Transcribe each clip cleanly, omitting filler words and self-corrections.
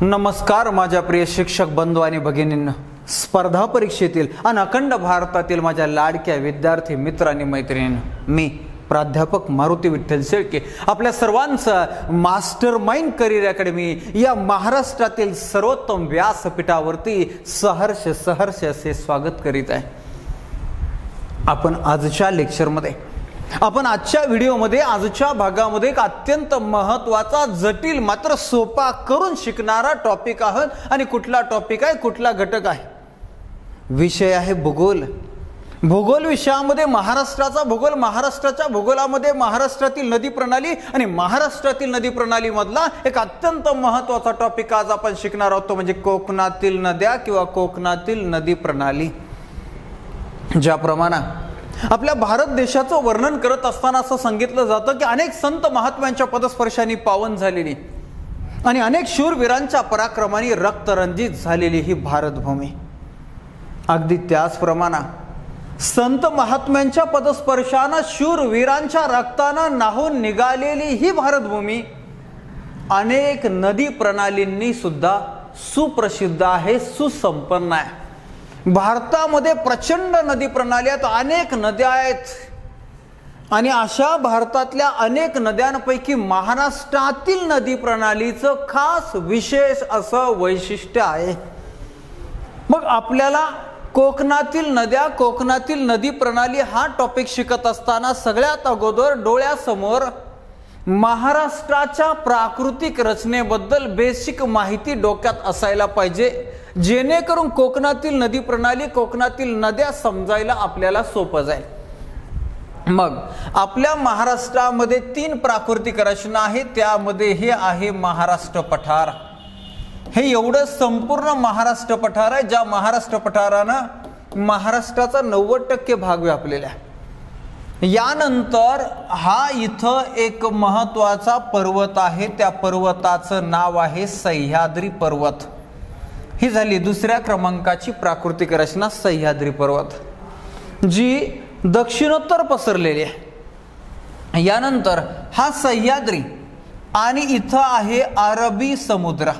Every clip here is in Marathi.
नमस्कार माझ्या प्रिय शिक्षक बंधू आणि भगिनींनो, स्पर्धा परीक्षेतील आणि अखंड भारतातील माझ्या लाडक्या विद्यार्थी मित्र आणि मैत्रिणींनो, मी प्राध्यापक मारुती विठ्ठल शेळके आपल्या सर्वांचं मास्टर माइंड करिअर अकॅडमी या महाराष्ट्रातील सर्वोत्तम व्यासपीठावरती सहर्ष असे स्वागत करीत आहे। आपण आजच्या लेक्चरमध्ये आजच्या व्हिडिओमध्ये आजच्या भागामध्ये एक अत्यंत महत्त्वाचा जटिल मात्र सोपा करून शिकणारा टॉपिक आहे। आणि कुठला टॉपिक आहे, कुठला घटक आहे? विषय आहे भूगोल। भूगोल विषयामध्ये महाराष्ट्राचा भूगोल, महाराष्ट्राच्या भूगोलामध्ये महाराष्ट्रातील नदी प्रणाली आणि महाराष्ट्रातील नदी प्रणाली मधला एक अत्यंत महत्त्वाचा टॉपिक आज आपण शिकणार आहोत, तो म्हणजे कोकणातील नद्या किंवा कोकणातील नदी प्रणाली। ज्याप्रमाणे आपल्या भारत देशाचं वर्णन करत असताना असं सांगितलं जातं की अनेक संत महात्म्यांच्या पदस्पर्शाने पावन झालेली आणि अनेक शूरवीरांच्या पराक्रमाने रक्तरंजित झालेली ही भारतभूमी, अगदी त्याचप्रमाणे संत महात्म्यांच्या पदस्पर्शाने शूरवीरांच्या रक्ताने नाहून निघालेली ही भारतभूमी अनेक नदी प्रणालींनी सुद्धा सुप्रसिद्ध आहे, सुसंपन्न आहे। भारतामध्ये प्रचंड नदी प्रणाली आहेत, अनेक नद्या आहेत आणि अशा भारतातल्या अनेक नद्यांपैकी महाराष्ट्रातील नदी प्रणालीचं खास विशेष असं वैशिष्ट्य आहे। मग आपल्याला कोकणातील नद्या, कोकणातील नदी प्रणाली हा टॉपिक शिकत असताना सगळ्यात अगोदर डोळ्यासमोर महाराष्ट्राच्या प्राकृतिक रचनेबद्दल बेसिक माहिती डोक्यात असायला पाहिजे, जेणेकरून कोकणातील नदी प्रणाली, कोकणातील नद्या समजायला आपल्याला सोपं जाईल। मग आपल्या महाराष्ट्रामध्ये 3 प्राकृतिक रचना आहेत, त्यामध्ये हे आहे महाराष्ट्र पठार। हे एवढं संपूर्ण महाराष्ट्र पठार आहे, ज्या महाराष्ट्र पठारानं महाराष्ट्राचा 90% भाग व्यापलेला आहे। यानंतर हा इथं एक महत्त्वाचा पर्वत आहे, त्या पर्वताचं नाव आहे सह्याद्री पर्वत। ही झाली दुसऱ्या क्रमांकाची प्राकृतिक रचना, सह्याद्री पर्वत, जी दक्षिणोत्तर पसरलेली आहे। यानंतर हा सह्याद्री आणि इथं आहे अरबी समुद्र,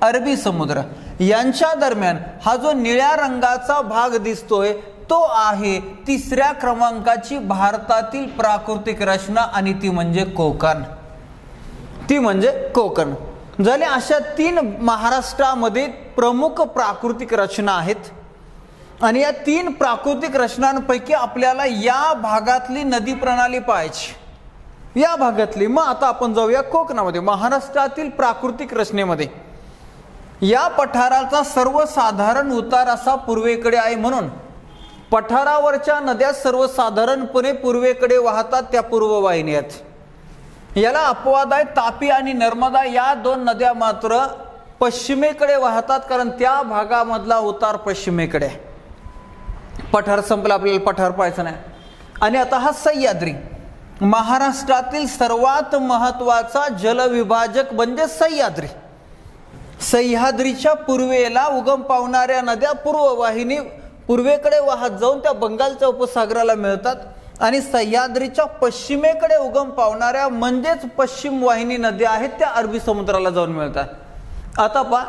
अरबी समुद्र यांच्या दरम्यान हा जो निळ्या रंगाचा भाग दिसतोय तो आहे तिसऱ्या क्रमांकाची भारतातील प्राकृतिक रचना आणि ती म्हणजे कोकण, ती म्हणजे कोकण झाले। अशा 3 महाराष्ट्रामध्ये प्रमुख प्राकृतिक रचना आहेत आणि या 3 प्राकृतिक रचनांपैकी आपल्याला या भागातली नदी प्रणाली पाहायची, या भागातली। मग आता आपण जाऊया कोकणामध्ये, महाराष्ट्रातील प्राकृतिक रचनेमध्ये या पठाराचा सर्वसाधारण उतार असा पूर्वेकडे आहे, म्हणून पठारावरच्या नद्या सर्वसाधारणपणे पूर्वेकडे वाहतात, त्या पूर्ववाहिनी आहेत। याला अपवाद आहे, तापी आणि नर्मदा या 2 नद्या मात्र पश्चिमेकडे वाहतात, कारण त्या भागामधला उतार पश्चिमेकडे आहे। पठार संपला, आपल्याला पठार पाहायचं नाही। आणि आता हा सह्याद्री, महाराष्ट्रातील सर्वात महत्त्वाचा जलविभाजक म्हणजे सह्याद्री। सह्याद्रीच्या पूर्वेला उगम पावणाऱ्या नद्या पूर्ववाहिनी पूर्वेकडे वाहत जाऊन त्या बंगालच्या उपसागराला मिळतात आणि सह्याद्रीच्या पश्चिमेकडे उगम पावणाऱ्या म्हणजेच पश्चिम वाहिनी नद्या आहेत त्या अरबी समुद्राला जाऊन मिळतात। आता पहा,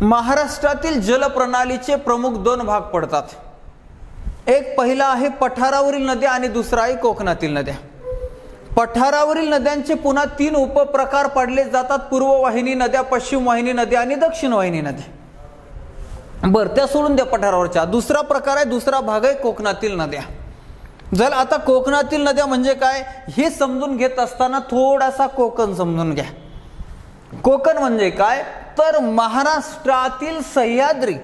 महाराष्ट्रातील जलप्रणालीचे प्रमुख 2 भाग पडतात। एक पहिला आहे पठारावरील नद्या आणि दुसरा आहे कोकणातील नद्या। पठारावरील नद्यांचे पुन्हा 3 उपप्रकार पडले जातात, पूर्ववाहिनी नद्या, पश्चिम वाहिनी नद्या आणि दक्षिण वाहिनी नद्या। बरं, त्या सोडून द्या पठारावरच्या। दुसरा प्रकार आहे, दुसरा भाग आहे कोकणातील नद्या। जर आता कोकणातील नद्या म्हणजे काय हे समजून घेत असताना थोडासा कोकण समजून घ्या। कोकण म्हणजे काय, तर महाराष्ट्रातील सह्याद्री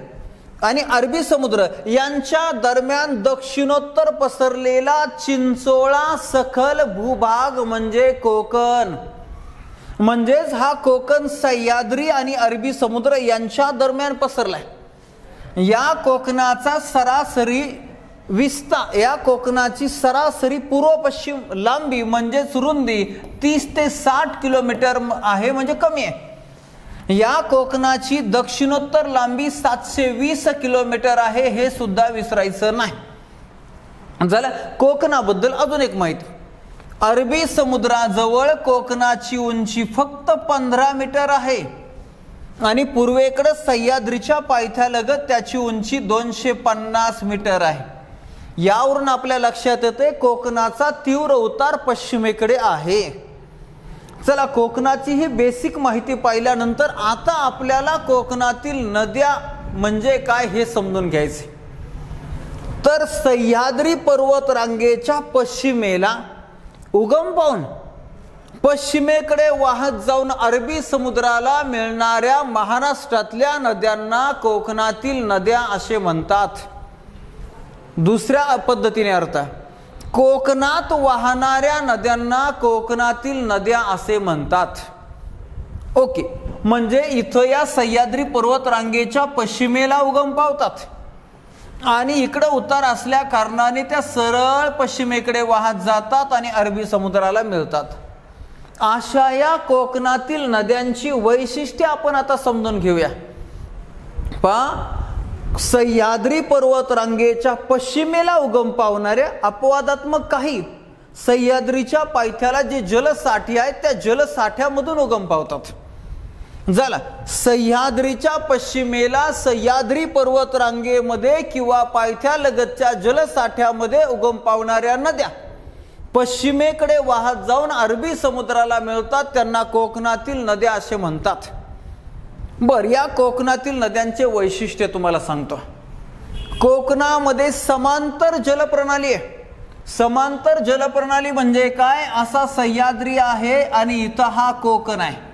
आणि अरबी समुद्र यांच्या दरम्यान दक्षिणोत्तर पसरलेला चिंचोळा सखल भूभाग म्हणजे कोकण। म्हणजेच हा कोकण सह्याद्री आणि अरबी समुद्र यांच्या दरम्यान पसरलाय। या कोकणाचा सरासरी विस्तार, या कोकणाची सरासरी पूर्व पश्चिम लांबी म्हणजेच रुंदी 30 ते 60 किलोमीटर आहे, म्हणजे कमी आहे। या कोकणाची दक्षिणोत्तर लांबी 720 किलोमीटर आहे, हे सुद्धा विसरायचं नाही। झालं कोकणाबद्दल अजून एक माहिती, अरबी समुद्राजवळ कोकणाची उंची फक्त 15 मीटर आहे आणि पूर्वेकडे सह्याद्रीच्या पायथ्यालगत त्याची उंची 250 मीटर आहे. यावरून आपल्या लक्षात येते कोकणाचा तीव्र उतार पश्चिमेकडे आहे. चला, कोकणाची ही बेसिक माहिती पाहिल्यानंतर आता आपल्याला कोकणातील नद्या म्हणजे काय हे समजून घ्यायचे. तर सह्याद्री पर्वत रांगेच्या पश्चिमेला उगम पावून पश्चिमेकडे वाहत जाऊन अरबी समुद्राला मिळणाऱ्या महाराष्ट्रातल्या नद्यांना कोकणातील नद्या असे म्हणतात. दुसऱ्या पद्धतीने अर्थ, कोकणात वाहणाऱ्या नद्यांना कोकणातील नद्या असे म्हणतात. ओके, म्हणजे इथं या सह्याद्री पर्वत रांगेच्या पश्चिमेला उगम पावतात आणि इकडे उतार असल्या कारणाने त्या सरळ पश्चिमेकडे वाहत जातात आणि अरबी समुद्राला मिळतात. अशा या कोकणातील नद्यांची वैशिष्ट्ये आपण आता समजून घेऊया. पहा, सह्याद्री पर्वत रांगेच्या पश्चिमेला उगम पावणाऱ्या अपवादात्मक काही सह्याद्रीच्या पायथ्याला जे जलसाठे आहेत त्या जलसाठ्यामधून उगम पावतात. झाला, सह्याद्रीच्या पश्चिमेला सह्याद्री पर्वत रांगेमध्ये किंवा पायथ्यालगतच्या जलसाठ्यामध्ये उगम पावणाऱ्या नद्या पश्चिमेकडे वाहत जाऊन अरबी समुद्राला मिळतात, त्यांना कोकणातील नद्या असे म्हणतात. बर, या कोकणातील नद्यांचे वैशिष्ट्य तुम्हाला सांगतो. कोकणामध्ये समांतर जलप्रणाली आहे. समांतर जलप्रणाली म्हणजे काय? असा सह्याद्री आहे आणि इथं हा कोकण आहे.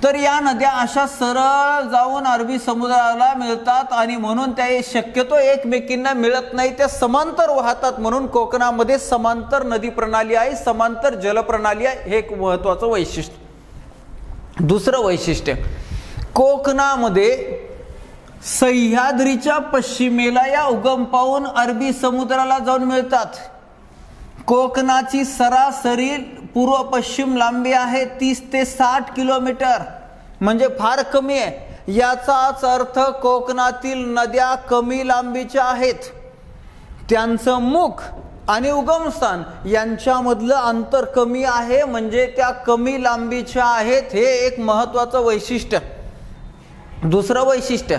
तर या नद्या अशा सरळ जाऊन अरबी समुद्राला मिळतात आणि म्हणून त्या शक्यतो एकमेकींना मिळत नाही, त्या समांतर वाहतात. म्हणून कोकणामध्ये समांतर नदी प्रणाली आहे, समांतर जलप्रणाली आहे. हे एक महत्वाचं वैशिष्ट्य. दुसरं वैशिष्ट्य, कोकणामध्ये सह्याद्रीच्या पश्चिमेला या उगम पावून अरबी समुद्राला जाऊन मिळतात. कोकणाची सरासरी पूर्व पश्चिम लांबी आहे 30 ते 60 किलोमीटर, म्हणजे फार कमी आहे. याचाच अर्थ कोकणातील नद्या कमी लांबीच्या आहेत. त्यांचं मुख आणि उगमस्थान यांच्यामधलं अंतर कमी आहे, म्हणजे त्या कमी लांबीच्या आहेत. हे एक महत्वाचं वैशिष्ट्य. दुसरं वैशिष्ट्य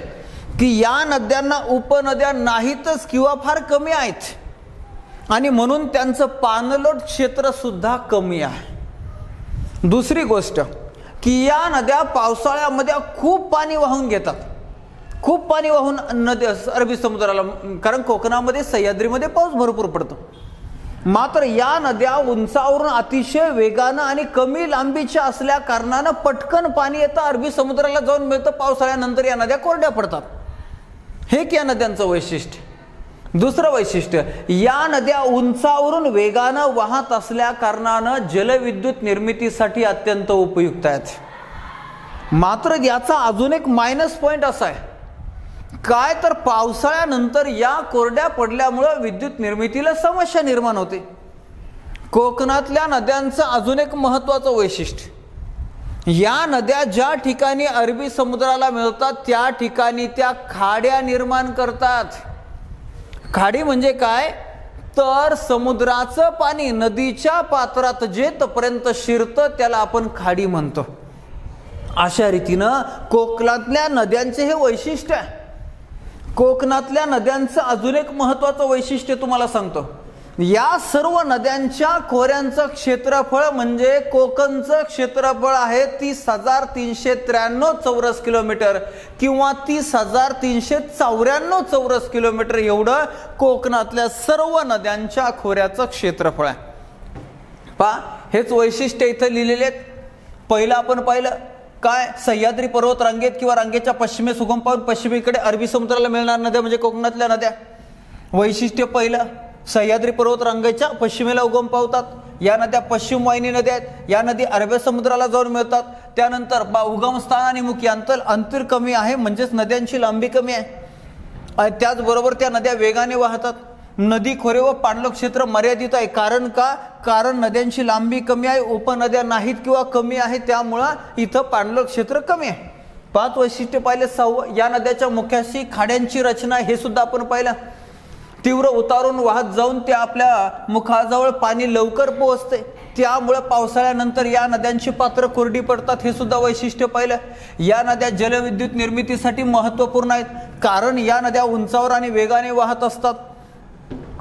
की या नद्यांना उपनद्या नाहीतच किंवा फार कमी आहेत आणि म्हणून त्यांचं पाणलोट क्षेत्र सुद्धा कमी आहे. दुसरी गोष्ट की या नद्या पावसाळ्यामध्ये खूप पाणी वाहून घेतात. खूप पाणी वाहून नद्या अरबी समुद्राला, कारण कोकणामध्ये सह्याद्रीमध्ये पाऊस भरपूर पडतो. मात्र या नद्या उंचावरून अतिशय वेगानं आणि कमी लांबीच्या असल्या कारणानं पटकन पाणी येतं, अरबी समुद्राला जाऊन मिळतं. पावसाळ्यानंतर या नद्या कोरड्या पडतात. हे या नद्यांचं वैशिष्ट्य. दुसरं वैशिष्ट्य, या नद्या उंचावरून वेगानं वाहत असल्या कारणानं जलविद्युत निर्मितीसाठी अत्यंत उपयुक्त आहेत. मात्र याचा अजून एक मायनस पॉइंट असा आहे काय, तर पावसाळ्यानंतर या कोरड्या पडल्यामुळं विद्युत निर्मितीला समस्या निर्माण होते. कोकणातल्या नद्यांचं अजून एक महत्वाचं वैशिष्ट्य, या नद्या ज्या ठिकाणी अरबी समुद्राला मिळतात त्या ठिकाणी त्या खाड्या निर्माण करतात. खाडी म्हणजे काय, तर समुद्राचं पाणी नदीच्या पात्रात जेपर्यंत शिरतं त्याला आपण खाडी म्हणतो. अशा रीतीनं कोकणातल्या नद्यांचे हे वैशिष्ट्य आहे. कोकणातल्या नद्यांचं अजून एक महत्वाचं वैशिष्ट्य तुम्हाला सांगतो. या सर्व नद्यांच्या खोऱ्यांचं क्षेत्रफळ म्हणजे कोकणचं क्षेत्रफळ आहे 30,393 चौरस किलोमीटर किंवा 30,394 चौरस किलोमीटर एवढं कोकणातल्या सर्व नद्यांच्या खोऱ्याचं क्षेत्रफळ आहे. पहा, हेच वैशिष्ट्य इथं लिहिलेले आहेत. पहिलं आपण पाहिलं काय, सह्याद्री पर्वत रांगेत किंवा रांगेच्या पश्चिमेस उगम पावून पश्चिमेकडे अरबी समुद्राला मिळणाऱ्या नद्या म्हणजे कोकणातल्या नद्या. वैशिष्ट्य पहिलं, सह्याद्री पर्वत रांगेच्या पश्चिमेला उगम पावतात. या नद्या पश्चिम वाहिनी नद्या आहेत. या नदी अरबी समुद्राला जाऊन मिळतात. त्यानंतर उगमस्थान आणि मुख्य अंतर कमी आहे, म्हणजेच नद्यांची लांबी कमी आहे. आणि त्याचबरोबर त्या नद्या वेगाने वाहतात. नदी खोरे व पाणलोट क्षेत्र मर्यादित आहे. कारण का, कारण नद्यांची लांबी कमी आहे, उपनद्या नाहीत किंवा कमी आहे, त्यामुळं इथं पाणलोट क्षेत्र कमी आहे. 5 वैशिष्ट्य पाहिले. 6, या नद्याच्या मुख्याशी खाड्यांची रचना, हे सुद्धा आपण पाहिलं. तीव्र उतारून वाहत जाऊन ते आपल्या मुखाजवळ पाणी लवकर पोहोचते, त्यामुळे पावसाळ्यानंतर या नद्यांची पात्र कोरडी पडतात, हे सुद्धा वैशिष्ट्य पाहिलं. या नद्या जलविद्युत निर्मितीसाठी महत्त्वपूर्ण आहेत, कारण या नद्या उंचावर आणि वेगाने वाहत असतात.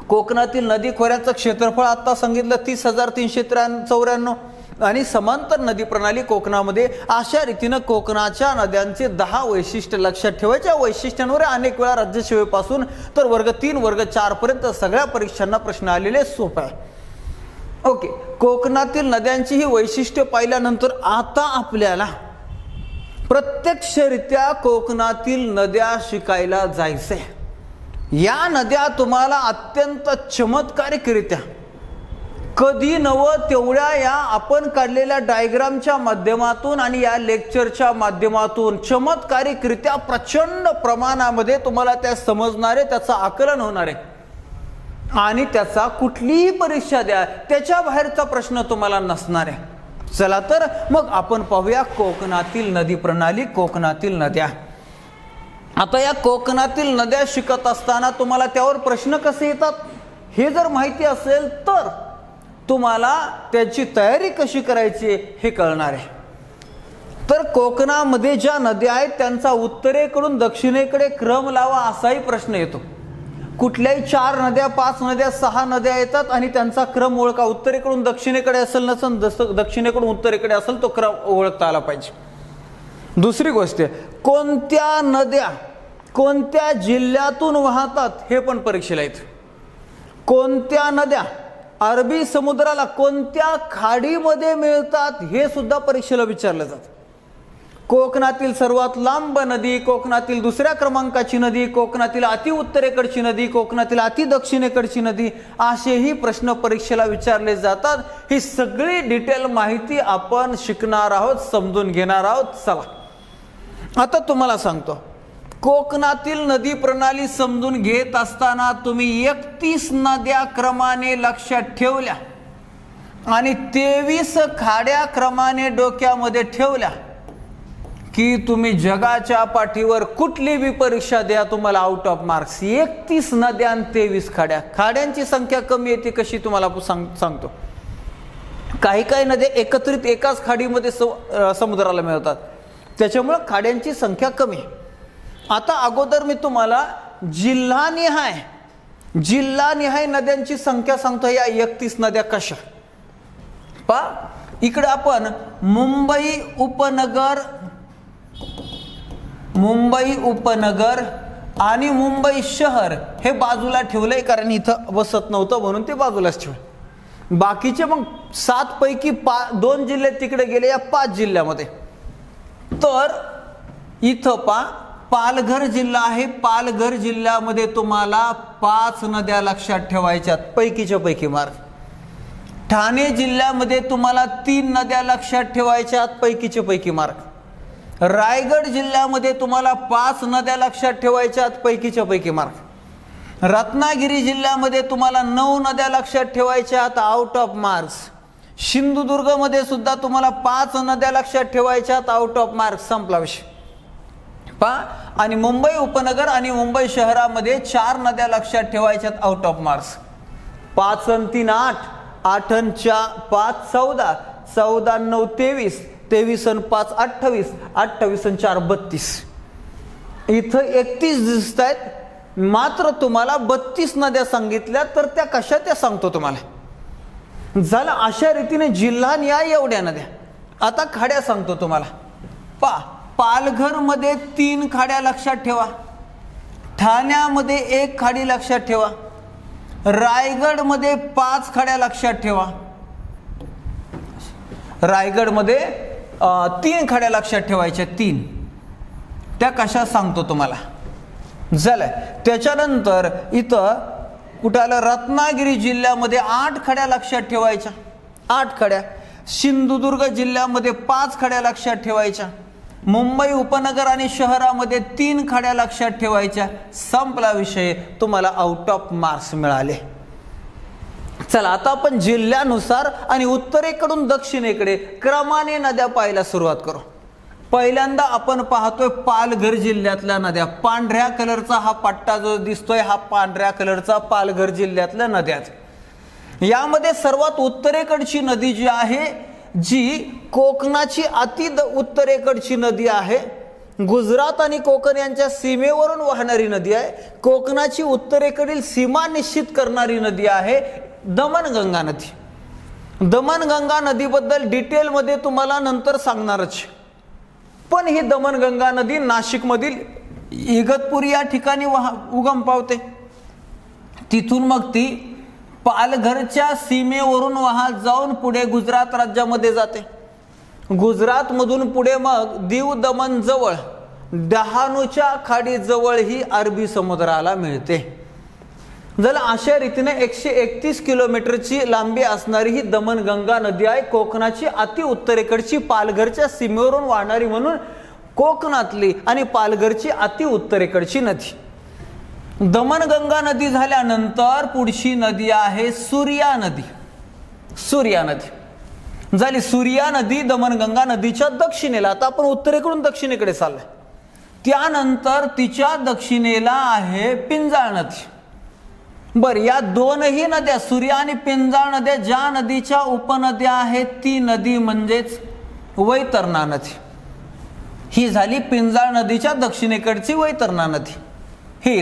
कोकणातील नदी खोऱ्याचं क्षेत्रफळ आता सांगितलं 30,394 आणि समांतर नदी प्रणाली कोकणामध्ये. अशा रीतीनं कोकणाच्या नद्यांचे 10 वैशिष्ट्य लक्षात ठेवायच्या. वैशिष्ट्यांवर अनेक वेळा राज्यसेवेपासून तर वर्ग 3 वर्ग 4 पर्यंत सगळ्या परीक्षांना प्रश्न आलेले सोपे आहे. ओके, कोकणातील नद्यांची ही वैशिष्ट्य पाहिल्यानंतर आता आपल्याला प्रत्यक्षरित्या कोकणातील नद्या शिकायला जायचंय. या नद्या तुम्हाला अत्यंत चमत्कारिकरित्या कधी नवं तेवढ्या या आपण काढलेल्या डायग्रामच्या माध्यमातून आणि या लेक्चरच्या माध्यमातून चमत्कारिकरित्या प्रचंड प्रमाणामध्ये तुम्हाला त्या समजणारे, त्याचं आकलन होणार आहे आणि त्याचा कुठलीही परीक्षा द्या त्याच्या बाहेरचा प्रश्न तुम्हाला नसणार आहे. चला तर मग आपण पाहूया कोकणातील नदी प्रणाली, कोकणातील नद्या. आता या कोकणातील नद्या शिकत असताना तुम्हाला त्यावर प्रश्न कसे येतात हे जर माहिती असेल तर तुम्हाला त्याची तयारी कशी करायची हे कळणार आहे. तर कोकणामध्ये ज्या नद्या आहेत त्यांचा उत्तरेकडून दक्षिणेकडे क्रम लावा असाही प्रश्न येतो. कुठल्याही 4 नद्या, 5 नद्या, 6 नद्या येतात आणि त्यांचा क्रम ओळखा. उत्तरेकडून दक्षिणेकडे असेल नसेल, दक्षिणेकडून उत्तरेकडे असेल तो क्रम ओळखता आला पाहिजे. दुसरी गोष्ट, कोणत्या नद्या कोणत्या जिल्ह्यातून वाहतात हे पण परीक्षेला येतं. कोणत्या नद्या अरबी समुद्राला कोणत्या खाडीमध्ये मिळतात हे सुद्धा परीक्षेला विचारलं जातं. कोकणातील सर्वात लांब नदी, कोकणातील दुसऱ्या क्रमांकाची नदी, कोकणातील अति उत्तरेकडची नदी, कोकणातील अति दक्षिणेकडची नदी, असेही प्रश्न परीक्षेला विचारले जातात. ही सगळी डिटेल माहिती आपण शिकणार आहोत, समजून घेणार आहोत. चला आता तुम्हाला सांगतो, कोकणातील नदी प्रणाली समजून घेत असताना तुम्ही 31 नद्या क्रमाने लक्षात ठेवल्या आणि 23 खाड्या क्रमाने डोक्यामध्ये ठेवल्या की तुम्ही जगाच्या पाठीवर कुठली बी परीक्षा द्या तुम्हाला आउट ऑफ मार्क्स. 31 नद्या आणि 23 खाड्या. खाड्यांची संख्या कमी येते कशी तुम्हाला सांगतो. काही काही नद्या एकत्रित एकाच खाडीमध्ये समुद्राला मिळतात, त्याच्यामुळे खाड्यांची संख्या कमी. आता अगोदर मी तुम्हाला जिल्हानिहाय नद्यांची संख्या सांगतो. या 31 नद्या कशा पहा. इकडे आपण मुंबई उपनगर आणि मुंबई शहर हे बाजूला ठेवलंय, कारण इथं बसत नव्हतं म्हणून ते बाजूलाच ठेवलं. बाकीचे मग 7 पैकी 2 जिल्हे तिकडे गेले या 5 जिल्ह्यामध्ये. तर इथं पालघर जिल्हा आहे. पालघर जिल्ह्यामध्ये तुम्हाला 5 नद्या लक्षात ठेवायच्यात, पैकीच्या पैकी मार्क. ठाणे जिल्ह्यामध्ये तुम्हाला 3 नद्या लक्षात ठेवायच्यात, पैकीचे पैकी मार्क. रायगड जिल्ह्यामध्ये तुम्हाला 5 नद्या लक्षात ठेवायच्यात, पैकीच्या पैकी मार्क. रत्नागिरी जिल्ह्यामध्ये तुम्हाला 9 नद्या लक्षात ठेवायच्यात, आउट ऑफ मार्क्स. सिंधुदुर्गमध्ये सुद्धा तुम्हाला 5 नद्या लक्षात ठेवायच्यात, आउट ऑफ मार्क्स. संपला विषय. आणि मुंबई उपनगर आणि मुंबई शहरामध्ये 4 नद्या लक्षात ठेवायच्यात, आउट ऑफ मार्क्स. 5 आणि 3 8, 8 आणि 5 14, 14 आणि 9 23, 23 आणि 5 28, 28 आणि 4 32. इथं 31 दिसत आहेत, मात्र तुम्हाला 32 नद्या सांगितल्या तर त्या कशा त्या सांगतो तुम्हाला. झालं. अशा रीतीने जिल्हानिहाय एवढ्या नद्या. आता खाड्या सांगतो तुम्हाला. पालघर मध्ये 3 खाड्या लक्षात ठेवा. ठाण्यामध्ये 1 खाडी लक्षात ठेवा. रायगड मध्ये 5 खाड्या लक्षात ठेवा. रायगड मध्ये 3 खाड्या लक्षात ठेवायच्या, 3. त्या कशा सांगतो तुम्हाला. झालं. त्याच्यानंतर इथं कुठं आलं, रत्नागिरी जिल्ह्यामध्ये 8 खाड्या लक्षात ठेवायच्या, 8 खाड्या. सिंधुदुर्ग जिल्ह्यामध्ये 5 खाड्या लक्षात ठेवायच्या. मुंबई उपनगर आणि शहरामध्ये 3 खाड्या लक्षात ठेवायच्या. संपला विषय. तुम्हाला आउट ऑफ मार्क्स मिळाले. चला आता आपण जिल्ह्यानुसार आणि उत्तरेकडून दक्षिणेकडे क्रमाने नद्या पाहायला सुरुवात करू. पहिल्यांदा आपण पाहतोय पालघर जिल्ह्यातल्या नद्या. पांढऱ्या कलरचा हा पट्टा जो दिसतोय हा पांढऱ्या कलरचा पालघर जिल्ह्यातल्या नद्या. यामध्ये सर्वात उत्तरेकडची नदी जी आहे जी कोकणाची अति उत्तरेकडची नदी आहे. गुजरात आणि कोकण यांच्या सीमेवरून वाहणारी नदी आहे. कोकणाची उत्तरेकडील सीमा निश्चित करणारी नदी आहे दमणगंगा नदी. दमणगंगा नदीबद्दल डिटेलमध्ये तुम्हाला नंतर सांगणारच. पण ही दमणगंगा नदी नाशिकमधील इगतपुरी या ठिकाणी उगम पावते. तिथून मग ती पालघरच्या सीमेवरून वाहत जाऊन पुढे गुजरात राज्यामध्ये जाते. गुजरातमधून पुढे मग दीव दमण जवळ डहाणूच्या खाडी जवळ ही अरबी समुद्राला मिळते. जर अशा रीतीने 131 किलोमीटरची लांबी असणारी ही दमणगंगा नदी आहे. कोकणाची अति उत्तरेकडची पालघरच्या सीमेवरून वाहणारी म्हणून कोकणातली आणि पालघरची अति उत्तरेकडची नदी. दमणगंगा नदी झाल्यानंतर पुढची नदी आहे सूर्या नदी. सूर्या नदी झाली. सूर्या नदी दमणगंगा नदीच्या दक्षिणेला. आता आपण उत्तरेकडून दक्षिणेकडे चाललोय. त्यानंतर तिच्या दक्षिणेला आहे पिंजाळ नदी. बर, या दोनही नद्या सूर्या आणि पिंजाळ नद्या ज्या नदीच्या उपनद्या आहेत ती नदी म्हणजेच वैतरणा नदी. ही झाली पिंजाळ नदीच्या दक्षिणेकडची वैतरणा नदी. ही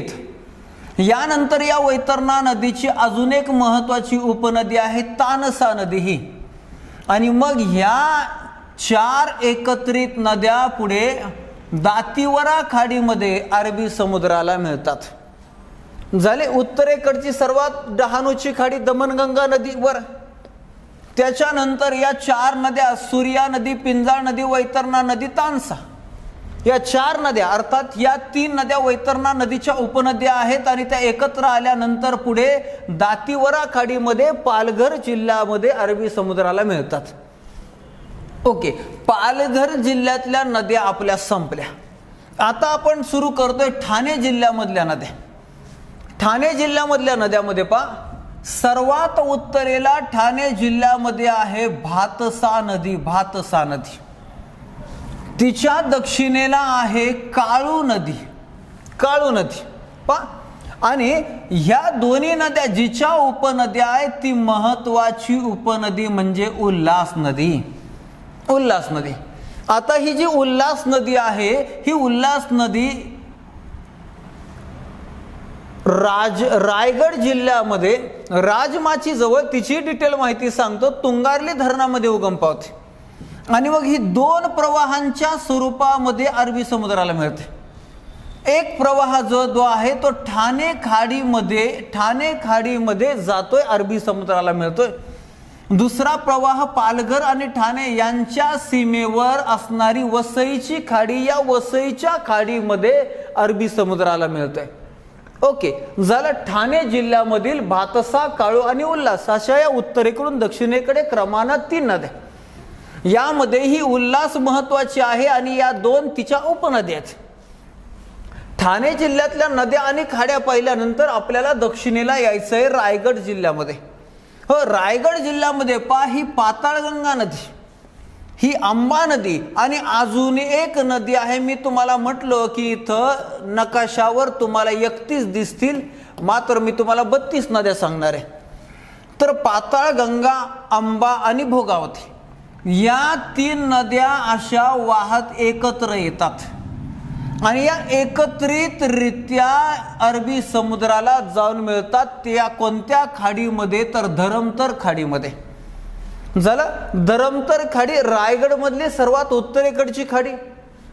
यानंतर या वैतरणा नदीची अजून एक महत्वाची उपनदी आहे तानसा नदी ही. आणि मग ह्या 4 एकत्रित नद्या पुढे दातिवरा खाडीमध्ये अरबी समुद्राला मिळतात. झाले. उत्तरेकडची सर्वात डहाणूची खाडी दमणगंगा नदीवर. त्याच्यानंतर या 4 नद्या सूर्या नदी, पिंजाळ नदी, वैतरणा नदी, तानसा या 4 नद्या अर्थात या 3 नद्या वैतरणा नदीच्या उपनद्या आहेत आणि त्या एकत्र आल्यानंतर पुढे दातिवरा खाडीमध्ये पालघर जिल्ह्यामध्ये अरबी समुद्राला मिळतात. ओके, पालघर जिल्ह्यातल्या नद्या आपल्या संपल्या. आता आपण सुरू करतोय ठाणे जिल्ह्यामधल्या नद्या. ठाणे जिल्ह्यामधल्या नद्यामध्ये पहा सर्वात उत्तरेला ठाणे जिल्ह्यामध्ये आहे भातसा नदी. भातसा नदी. तिच्या दक्षिणेला आहे काळू नदी. काळू नदी पहा. आणि ह्या दोन्ही नद्या जिच्या उपनद्या आहेत ती महत्वाची उपनदी म्हणजे उल्हास नदी. उल्हास नदी. आता ही जी उल्हास नदी आहे ही उल्हास नदी रायगड जिल्ह्यामध्ये राजमाची जवळ तिची डिटेल माहिती सांगतो तुंगारली धरणामध्ये उगम पावते. आणि मग ही 2 प्रवाहांच्या स्वरूपामध्ये अरबी समुद्राला मिळते. एक प्रवाह जो आहे तो ठाणे खाडीमध्ये जातोय अरबी समुद्राला मिळतोय. दुसरा प्रवाह पालघर आणि ठाणे यांच्या सीमेवर असणारी वसईची खाडी या वसईच्या खाडीमध्ये अरबी समुद्राला मिळतोय. ओके, झालं. ठाणे जिल्ह्यामधील भातसा, काळू आणि उल्हास अशा या उत्तरेकडून दक्षिणेकडे क्रमानं 3 नद्या. यामध्ये ही उल्हास महत्वाची आहे आणि या 2 तिच्या उपनद्या आहेत. ठाणे जिल्ह्यातल्या नद्या आणि खाड्या पाहिल्यानंतर आपल्याला दक्षिणेला यायचं आहे रायगड जिल्ह्यामध्ये. हो, रायगड जिल्ह्यामध्ये पहा ही पाताळगंगा नदी, ही आंबा नदी आणि अजून एक नदी आहे. मी तुम्हाला म्हटलं की इथं नकाशावर तुम्हाला 31 दिसतील, मात्र मी तुम्हाला 32 नद्या सांगणार आहे. तर पाताळगंगा, आंबा आणि भोगावती या 3 नद्या अशा वाहत एकत्र येतात आणि या एकत्रितरित्या अरबी समुद्राला जाऊन मिळतात. त्या कोणत्या खाडीमध्ये तर धरमतर खाडीमध्ये. झालं. धरमतर खाडी रायगड मधली सर्वात उत्तरेकडची खाडी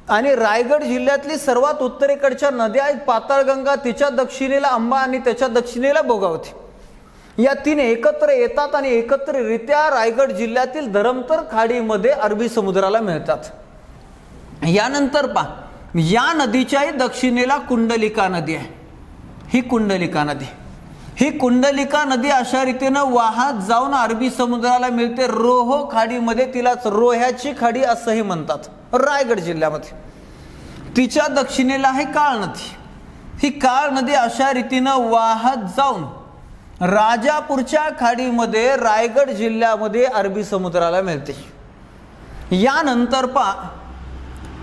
आणि रायगड जिल्ह्यातली सर्वात उत्तरेकडच्या नद्या आहेत पाताळगंगा, तिच्या दक्षिणेला आंबा आणि त्याच्या दक्षिणेला भोगावती. या 3 एकत्र येतात आणि एकत्रित्या रायगड जिल्ह्यातील धरमतर खाडीमध्ये अरबी समुद्राला मिळतात. यानंतर पहा या नदीच्याही दक्षिणेला कुंडलिका नदी आहे. ही कुंडलिका नदी, ही कुंडलिका नदी अशा रीतीनं वाहत जाऊन अरबी समुद्राला मिळते. रोहो खाडीमध्ये, तिलाच रोह्याची खाडी असंही म्हणतात रायगड जिल्ह्यामध्ये. तिच्या दक्षिणेला आहे काळ नदी. ही काळ नदी अशा रीतीनं वाहत जाऊन राजापूरच्या खाडीमध्ये रायगड जिल्ह्यामध्ये अरबी समुद्राला मिळते. यानंतर पहा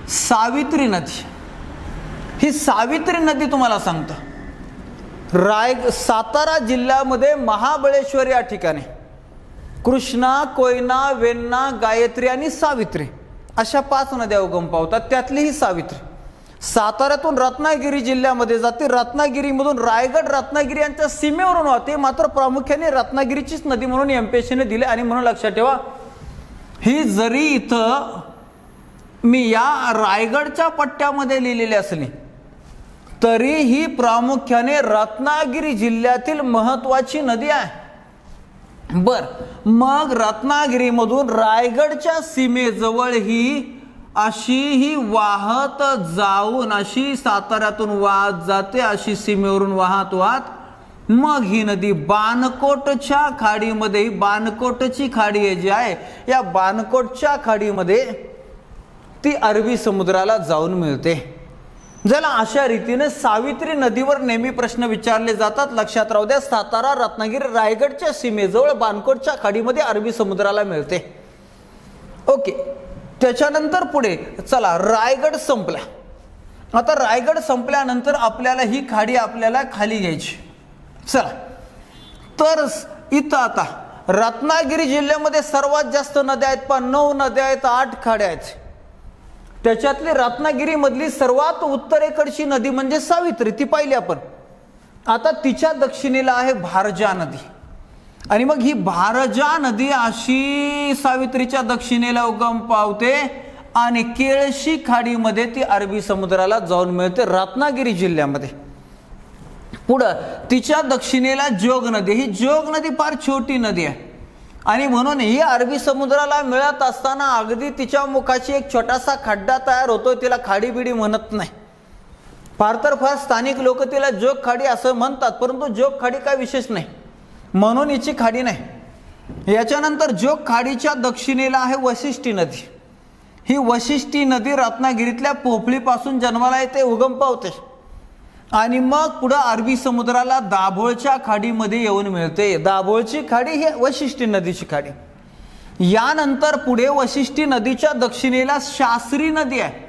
सावित्री नदी, ही सावित्री नदी तुम्हाला सांगतो सातारा जिल्ह्यामध्ये महाबळेश्वर या ठिकाणी कृष्णा, कोयना, वेण्णा, गायत्री आणि सावित्री अशा 5 नद्या उगम पावतात. त्यातली ही सावित्री साताऱ्यातून रत्नागिरी जिल्ह्यामध्ये जाते. रत्नागिरीमधून रायगड, रत्नागिरी यांच्या सीमेवरून वाहते. मात्र प्रामुख्याने रत्नागिरीचीच नदी म्हणून एमपीएससीने दिले. आणि म्हणून लक्षात ठेवा, ही जरी इथं मी या रायगडच्या पट्ट्यामध्ये लिहिलेली असली तरी ही प्रामुख्याने रत्नागिरी जिल्ह्यातील महत्वाची नदी आहे. बर, मग रत्नागिरीमधून रायगडच्या सीमेजवळ ही अशी वाहत जाऊन अशी साताऱ्यातून वाहत जाते, अशी सीमेवरून वाहत मग ही नदी बाणकोटच्या खाडीमध्ये, ही बाणकोटची खाडी जी आहे या बाणकोटच्या खाडीमध्ये ती अरबी समुद्राला जाऊन मिळते. ज्याला अशा रीतीने सावित्री नदीवर नेहमी प्रश्न विचारले जातात. लक्षात राहू द्या, सातारा, रत्नागिरी, रायगडच्या सीमेजवळ बाणकोटच्या खाडीमध्ये अरबी समुद्राला मिळते. ओके, त्याच्यानंतर पुढे चला, रायगड संपला. आता रायगड संपल्यानंतर आपल्याला ही खाडी आपल्याला खाली घ्यायची. चला, तर इथं आता रत्नागिरी जिल्ह्यामध्ये सर्वात जास्त नद्या आहेत. 9 नद्या आहेत, 8 खाड्या आहेत. त्याच्यातली रत्नागिरी मधली सर्वात उत्तरेकडची नदी म्हणजे सावित्री, ती पाहिली आपण. आता तिच्या दक्षिणेला आहे भारजा नदी. आणि मग ही भारजा नदी अशी सावित्रीच्या दक्षिणेला उगम पावते आणि केळशी खाडीमध्ये ती अरबी समुद्राला जाऊन मिळते रत्नागिरी जिल्ह्यामध्ये. पुढं तिच्या दक्षिणेला जोग नदी. ही जोग नदी फार छोटी नदी आहे आणि म्हणून ही अरबी समुद्राला मिळत असताना अगदी तिच्या मुखाची एक छोटासा खड्डा तयार होतो. तिला खाडी बिडी म्हणत नाही. फार तर फार स्थानिक लोक तिला जोग खाडी असं म्हणतात, परंतु जोग खाडी काय विशेष नाही म्हणून हिची खाडी नाही. याच्यानंतर जोग खाडीच्या दक्षिणेला आहे वशिष्ठी नदी. ही वशिष्ठी नदी रत्नागिरीतल्या पोफळीपासून जन्माला येते, उगम पावते आणि मग पुढे अरबी समुद्राला दाभोळच्या खाडीमध्ये येऊन मिळते. दाभोळची खाडी ही वशिष्ठी नदीची खाडी. यानंतर पुढे वशिष्ठी नदीच्या दक्षिणेला शास्त्री नदी आहे.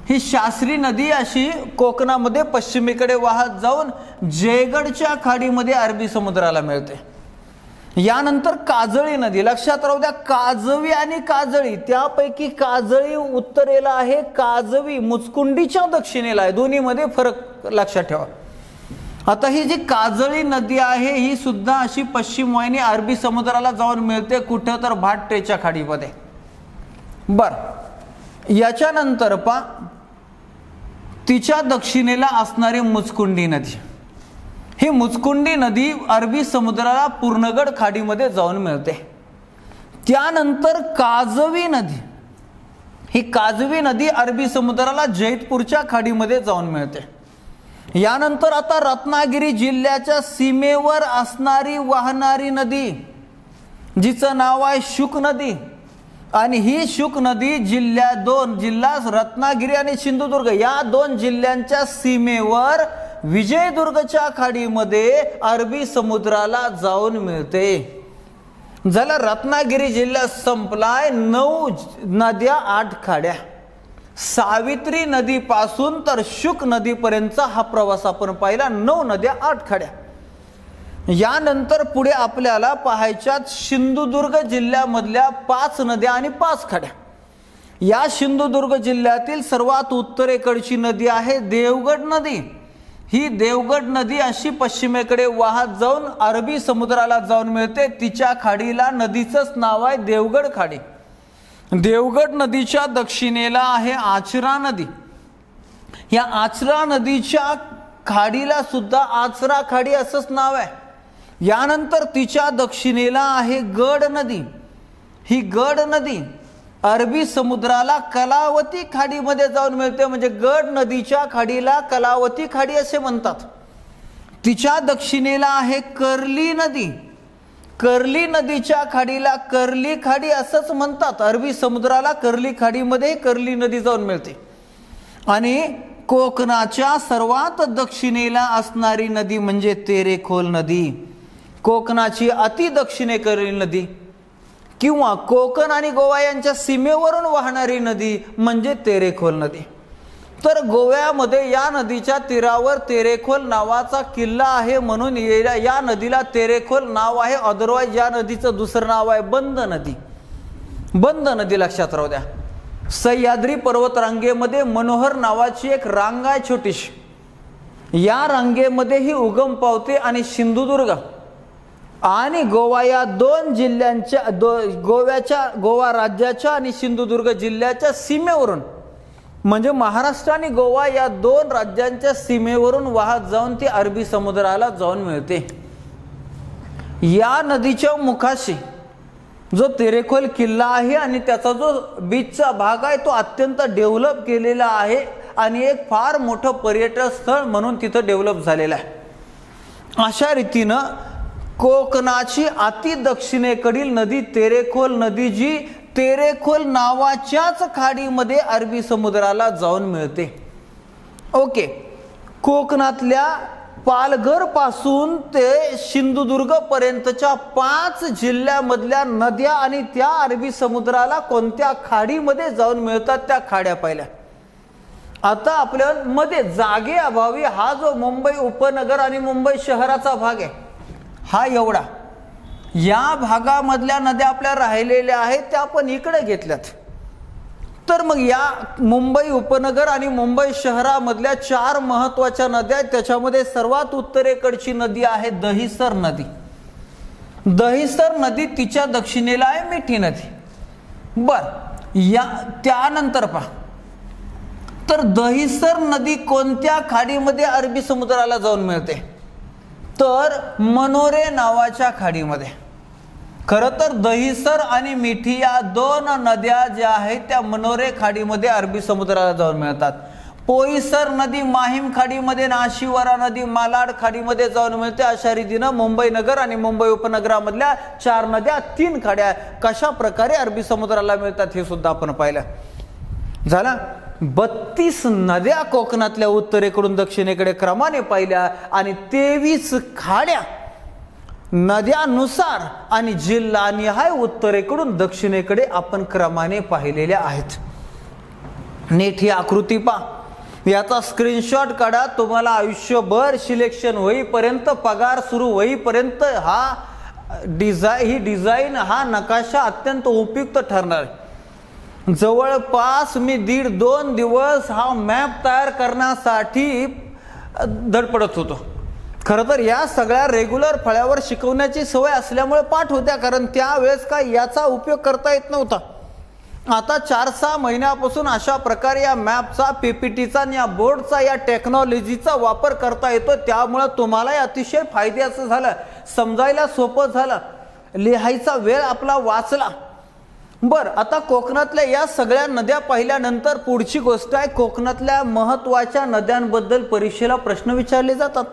ही शास्त्री नदी अशी कोकणामध्ये पश्चिमेकडे वाहत जाऊन जयगडच्या खाडीमध्ये अरबी समुद्राला मिळते. यानंतर काजळी नदी. लक्षात राहू द्या, काजवी आणि काजळी, त्यापैकी काजळी उत्तरेला आहे, काजवी मुचकुंडीच्या दक्षिणेला आहे. दोन्हीमध्ये फरक लक्षात ठेवा. आता ही जी काजळी नदी आहे ही सुद्धा अशी पश्चिम वाहिनी अरबी समुद्राला जाऊन मिळते. कुठं तर भाटटेच्या खाडीमध्ये. बर, याच्यानंतर तिच्या दक्षिणेला असणारी मुचकुंडी नदी. ही मुचकुंडी नदी अरबी समुद्राला पूर्णगड खाडीमध्ये जाऊन मिळते. त्यानंतर काजवी नदी. ही काजवी नदी अरबी समुद्राला जैतपूरच्या खाडीमध्ये जाऊन मिळते. यानंतर आता रत्नागिरी जिल्ह्याच्या सीमेवर असणारी वाहणारी नदी जिचं नाव आहे शुक नदी. आणि ही शुक नदी जिल्हा रत्नागिरी आणि सिंधुदुर्ग या 2 जिल्ह्यांच्या सीमेवर विजयदुर्गच्या खाडीमध्ये अरबी समुद्राला जाऊन मिळते. झाला, रत्नागिरी जिल्हा संपलाय. 9 नद्या, 8 खाड्या. सावित्री नदीपासून तर शुक नदीपर्यंतचा हा प्रवास आपण पाहिला. 9 नद्या, 8 खाड्या. यानंतर पुढे आपल्याला पाहायच्यात सिंधुदुर्ग जिल्ह्यामधल्या 5 नद्या आणि 5 खाड्या. या सिंधुदुर्ग जिल्ह्यातील सर्वात उत्तरेकडची नदी आहे देवगड नदी. ही देवगड नदी अशी पश्चिमेकडे वाहत जाऊन अरबी समुद्राला जाऊन मिळते. तिच्या खाडीला नदीचंच नाव आहे देवगड खाडी. देवगड नदीच्या दक्षिणेला आहे आचरा नदी. या आचरा नदीच्या खाडीला सुद्धा आचरा खाडी असंच नाव आहे. यानंतर तिच्या दक्षिणेला आहे गड नदी. ही गड नदी अरबी समुद्राला कलावती खाडीमध्ये जाऊन मिळते. म्हणजे गड नदीच्या खाडीला कलावती खाडी असे म्हणतात. तिच्या दक्षिणेला आहे कर्ली नदी. कर्ली नदीच्या खाडीला कर्ली खाडी असंच म्हणतात. अरबी समुद्राला कर्ली खाडीमध्ये कर्ली नदी जाऊन मिळते. आणि कोकणाच्या सर्वात दक्षिणेला असणारी नदी म्हणजे तेरेखोल नदी. कोकणाची अति दक्षिणेकडील नदी. किंवा कोकण आणि गोवा यांच्या सीमेवरून वाहणारी नदी म्हणजे तेरेखोल नदी. तर गोव्यामध्ये या नदीच्या तीरावर तेरेखोल नावाचा किल्ला आहे म्हणून या नदीला तेरेखोल नाव आहे. अदरवाईज या नदीचं दुसरं नाव आहे बंद नदी. बंद नदी लक्षात राहू द्या. सह्याद्री पर्वतरांगेमध्ये मनोहर नावाची एक रांग आहे छोटीशी. या रांगेमध्ये ही उगम पावते आणि सिंधुदुर्ग आणि गोवा या दोन जिल्ह्यांच्या गोवा राज्याच्या आणि सिंधुदुर्ग जिल्ह्याच्या सीमेवरून म्हणजे महाराष्ट्र आणि गोवा या दोन राज्यांच्या सीमेवरून वाहत जाऊन ती अरबी समुद्राला जाऊन मिळते. या नदीच्या मुखाशी जो तेरेखोल किल्ला आहे आणि त्याचा जो बीचचा भाग आहे तो अत्यंत डेव्हलप केलेला आहे आणि एक फार मोठं पर्यटन स्थळ म्हणून तिथं डेव्हलप झालेलं आहे. अशा रीतीनं कोकणाची अति दक्षिणेकडील नदी तेरेखोल नदी जी तेरेखोल नावाच्याच खाडीमध्ये अरबी समुद्राला जाऊन मिळते. ओके. कोकणातल्या पालघर पासून ते सिंधुदुर्ग पर्यंतच्या 5 जिल्ह्यामधल्या नद्या आणि त्या अरबी समुद्राला कोणत्या खाडीमध्ये जाऊन मिळतात त्या खाड्या पाहिल्या. आता आपल्या मध्ये जागे अभावी हा जो मुंबई उपनगर आणि मुंबई शहराचा भाग आहे हा एवढा या भागामधल्या नद्या आपल्या राहिलेल्या आहेत त्या आपण इकडे घेतल्यात. तर मग या मुंबई उपनगर आणि मुंबई शहरामधल्या 4 महत्त्वाच्या नद्या आहेत. त्याच्यामध्ये सर्वात उत्तरेकडची नदी आहे दहिसर नदी. दहिसर नदी तिच्या दक्षिणेला आहे मिठी नदी. बर या त्यानंतर पहा तर दहिसर नदी कोणत्या खाडीमध्ये अरबी समुद्राला जाऊन मिळते तर मनोरे नावाच्या खाडीमध्ये. खरं तर दहिसर आणि मिठी या 2 नद्या ज्या आहेत त्या मनोरे खाडीमध्ये अरबी समुद्राला जाऊन मिळतात. पोईसर नदी माहीम खाडीमध्ये, नाशिवरा नदी मालाड खाडीमध्ये जाऊन मिळते. अशा रीतीनं मुंबई नगर आणि मुंबई उपनगरामधल्या 4 नद्या 3 खाड्या कशा प्रकारे अरबी समुद्राला मिळतात हे सुद्धा आपण पाहिलं. झालं. 32 नद्या कोकणातल्या उत्तरेकडून दक्षिणेकडे क्रमाने पाहिल्या आणि 23 खाड्या नद्यानुसार आणि जिल्हानिहाय उत्तरेकडून दक्षिणेकडे आपण क्रमाने पाहिलेल्या आहेत. नीट ही आकृती पहा. याचा स्क्रीनशॉट काढा. तुम्हाला आयुष्यभर सिलेक्शन होईपर्यंत पगार सुरू होईपर्यंत ही डिझाईन हा नकाशा अत्यंत उपयुक्त ठरणार. जवळपास मी 1.5-2 दिवस हा मॅप तयार करण्यासाठी धडपडत होतो. खरं तर या सगळ्या रेग्युलर फळ्यावर शिकवण्याची सवय असल्यामुळे पाठ होत्या कारण त्यावेळेस काय याचा उपयोग करता येत नव्हता. आता 4-6 महिन्यापासून अशा प्रकारे या मॅपचा पीपीटीचा आणि या बोर्डचा या टेक्नॉलॉजीचा वापर करता येतो. त्यामुळे तुम्हालाही अतिशय फायद्याचं झालं. समजायला सोपं झालं. लिहायचा वेळ आपला वाचला. बर आता कोकणातल्या या सगळ्या नद्या पाहिल्यानंतर पुढची गोष्ट आहे कोकणातल्या महत्त्वाच्या नद्यांबद्दल परीक्षेला प्रश्न विचारले जातात.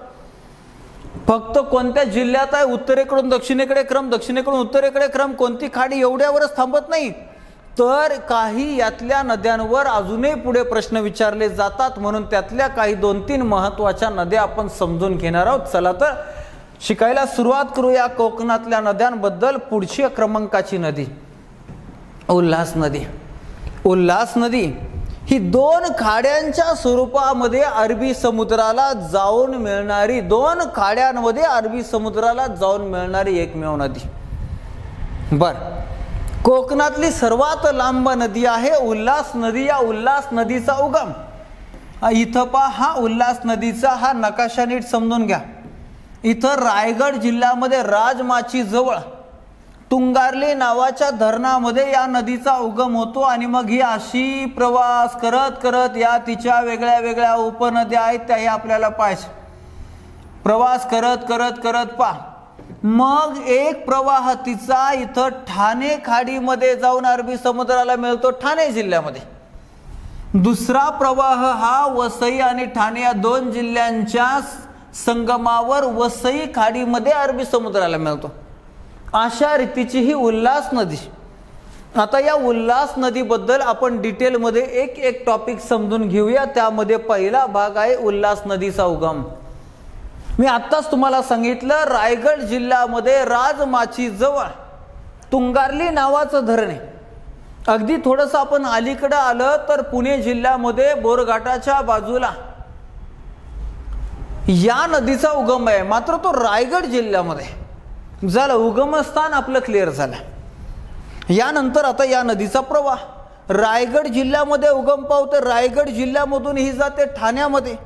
फक्त कोणत्या जिल्ह्यात आहे उत्तरेकडून दक्षिणेकडे क्रम, दक्षिणेकडून उत्तरेकडे क्रम, कोणती खाडी एवढ्यावरच थांबत नाही तर काही यातल्या नद्यांवर अजूनही पुढे प्रश्न विचारले जातात. म्हणून त्यातल्या काही 2-3 महत्त्वाच्या नद्या आपण समजून घेणार आहोत. चला तर शिकायला सुरुवात करूया कोकणातल्या नद्यांबद्दल. पुढची क्रमांकाची नदी उल्हास नदी. उल्हास नदी ही 2 खाड्यांच्या स्वरूपामध्ये अरबी समुद्राला जाऊन मिळणारी 2 खाड्यांमध्ये अरबी समुद्राला जाऊन मिळणारी एकमेव नदी. बर कोकणातली सर्वात लांब नदी आहे उल्हास नदी. या उल्हास नदीचा उगम इथं पहा. हा उल्हास नदीचा हा नकाशा नीट समजून घ्या. इथं रायगड जिल्ह्यामध्ये राजमाची जवळ तुंगारले नावाच्या धरणामध्ये या नदीचा उगम होतो आणि मग ही अशी प्रवास करत करत या तिच्या वेगळ्या वेगळ्या उपनद्या आहेत त्याही आपल्याला पाहायचं. प्रवास करत करत करत पहा मग एक प्रवाह तिचा इथं ठाणे खाडीमध्ये जाऊन अरबी समुद्राला मिळतो ठाणे जिल्ह्यामध्ये. दुसरा प्रवाह हा वसई आणि ठाणे या 2 जिल्ह्यांच्या संगमावर वसई खाडीमध्ये अरबी समुद्राला मिळतो. अशा रीतीची ही उल्हास नदी. आता या उल्हास नदीबद्दल आपण डिटेलमध्ये एक टॉपिक समजून घेऊया. त्यामध्ये पहिला भाग आहे उल्हास नदीचा उगम. मी आत्ताच तुम्हाला सांगितलं रायगड जिल्ह्यामध्ये राजमाची जवळ तुंगारली नावाचं धरण आहे. अगदी थोडंसं आपण अलीकडे आलं तर पुणे जिल्ह्यामध्ये बोरघाटाच्या बाजूला या नदीचा उगम आहे. मात्र तो रायगड जिल्ह्यामध्ये झालं. उगमस्थान आपलं क्लिअर झालं. यानंतर आता या नदीचा प्रवाह रायगड जिल्ह्यामध्ये उगम पावते. रायगड जिल्ह्यामधून ही जाते ठाण्यामध्ये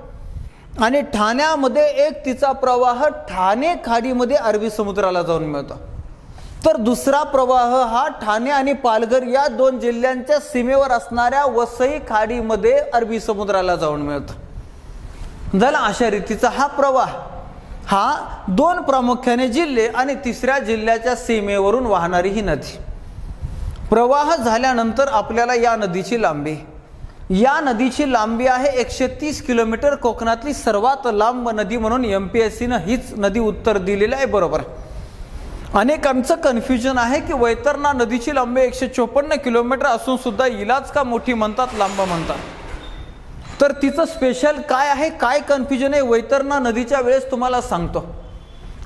आणि ठाण्यामध्ये एक तिचा प्रवाह ठाणे खाडीमध्ये अरबी समुद्राला जाऊन मिळतो. तर दुसरा प्रवाह हा ठाणे आणि पालघर या दोन जिल्ह्यांच्या सीमेवर असणाऱ्या वसई खाडीमध्ये अरबी समुद्राला जाऊन मिळतो. झाला. अशा रीतीचा हा प्रवाह हा दोन प्रामुख्याने जिल्हे आणि तिसऱ्या जिल्ह्याच्या सीमेवरून वाहणारी ही नदी. प्रवाह झाल्यानंतर आपल्याला या नदीची लांबी आहे 130 किलोमीटर. कोकणातली सर्वात लांब नदी म्हणून MPSCनं हीच नदी उत्तर दिलेलं आहे. बरोबर. अनेकांचं कन्फ्युजन आहे की वैतरणा नदीची लांबी 154 किलोमीटर असून सुद्धा इलाच का मोठी म्हणतात, लांब म्हणतात. तर तिचं स्पेशल काय आहे, काय कन्फ्युजन आहे वैतरणा नदीच्या वेळेस तुम्हाला सांगतो.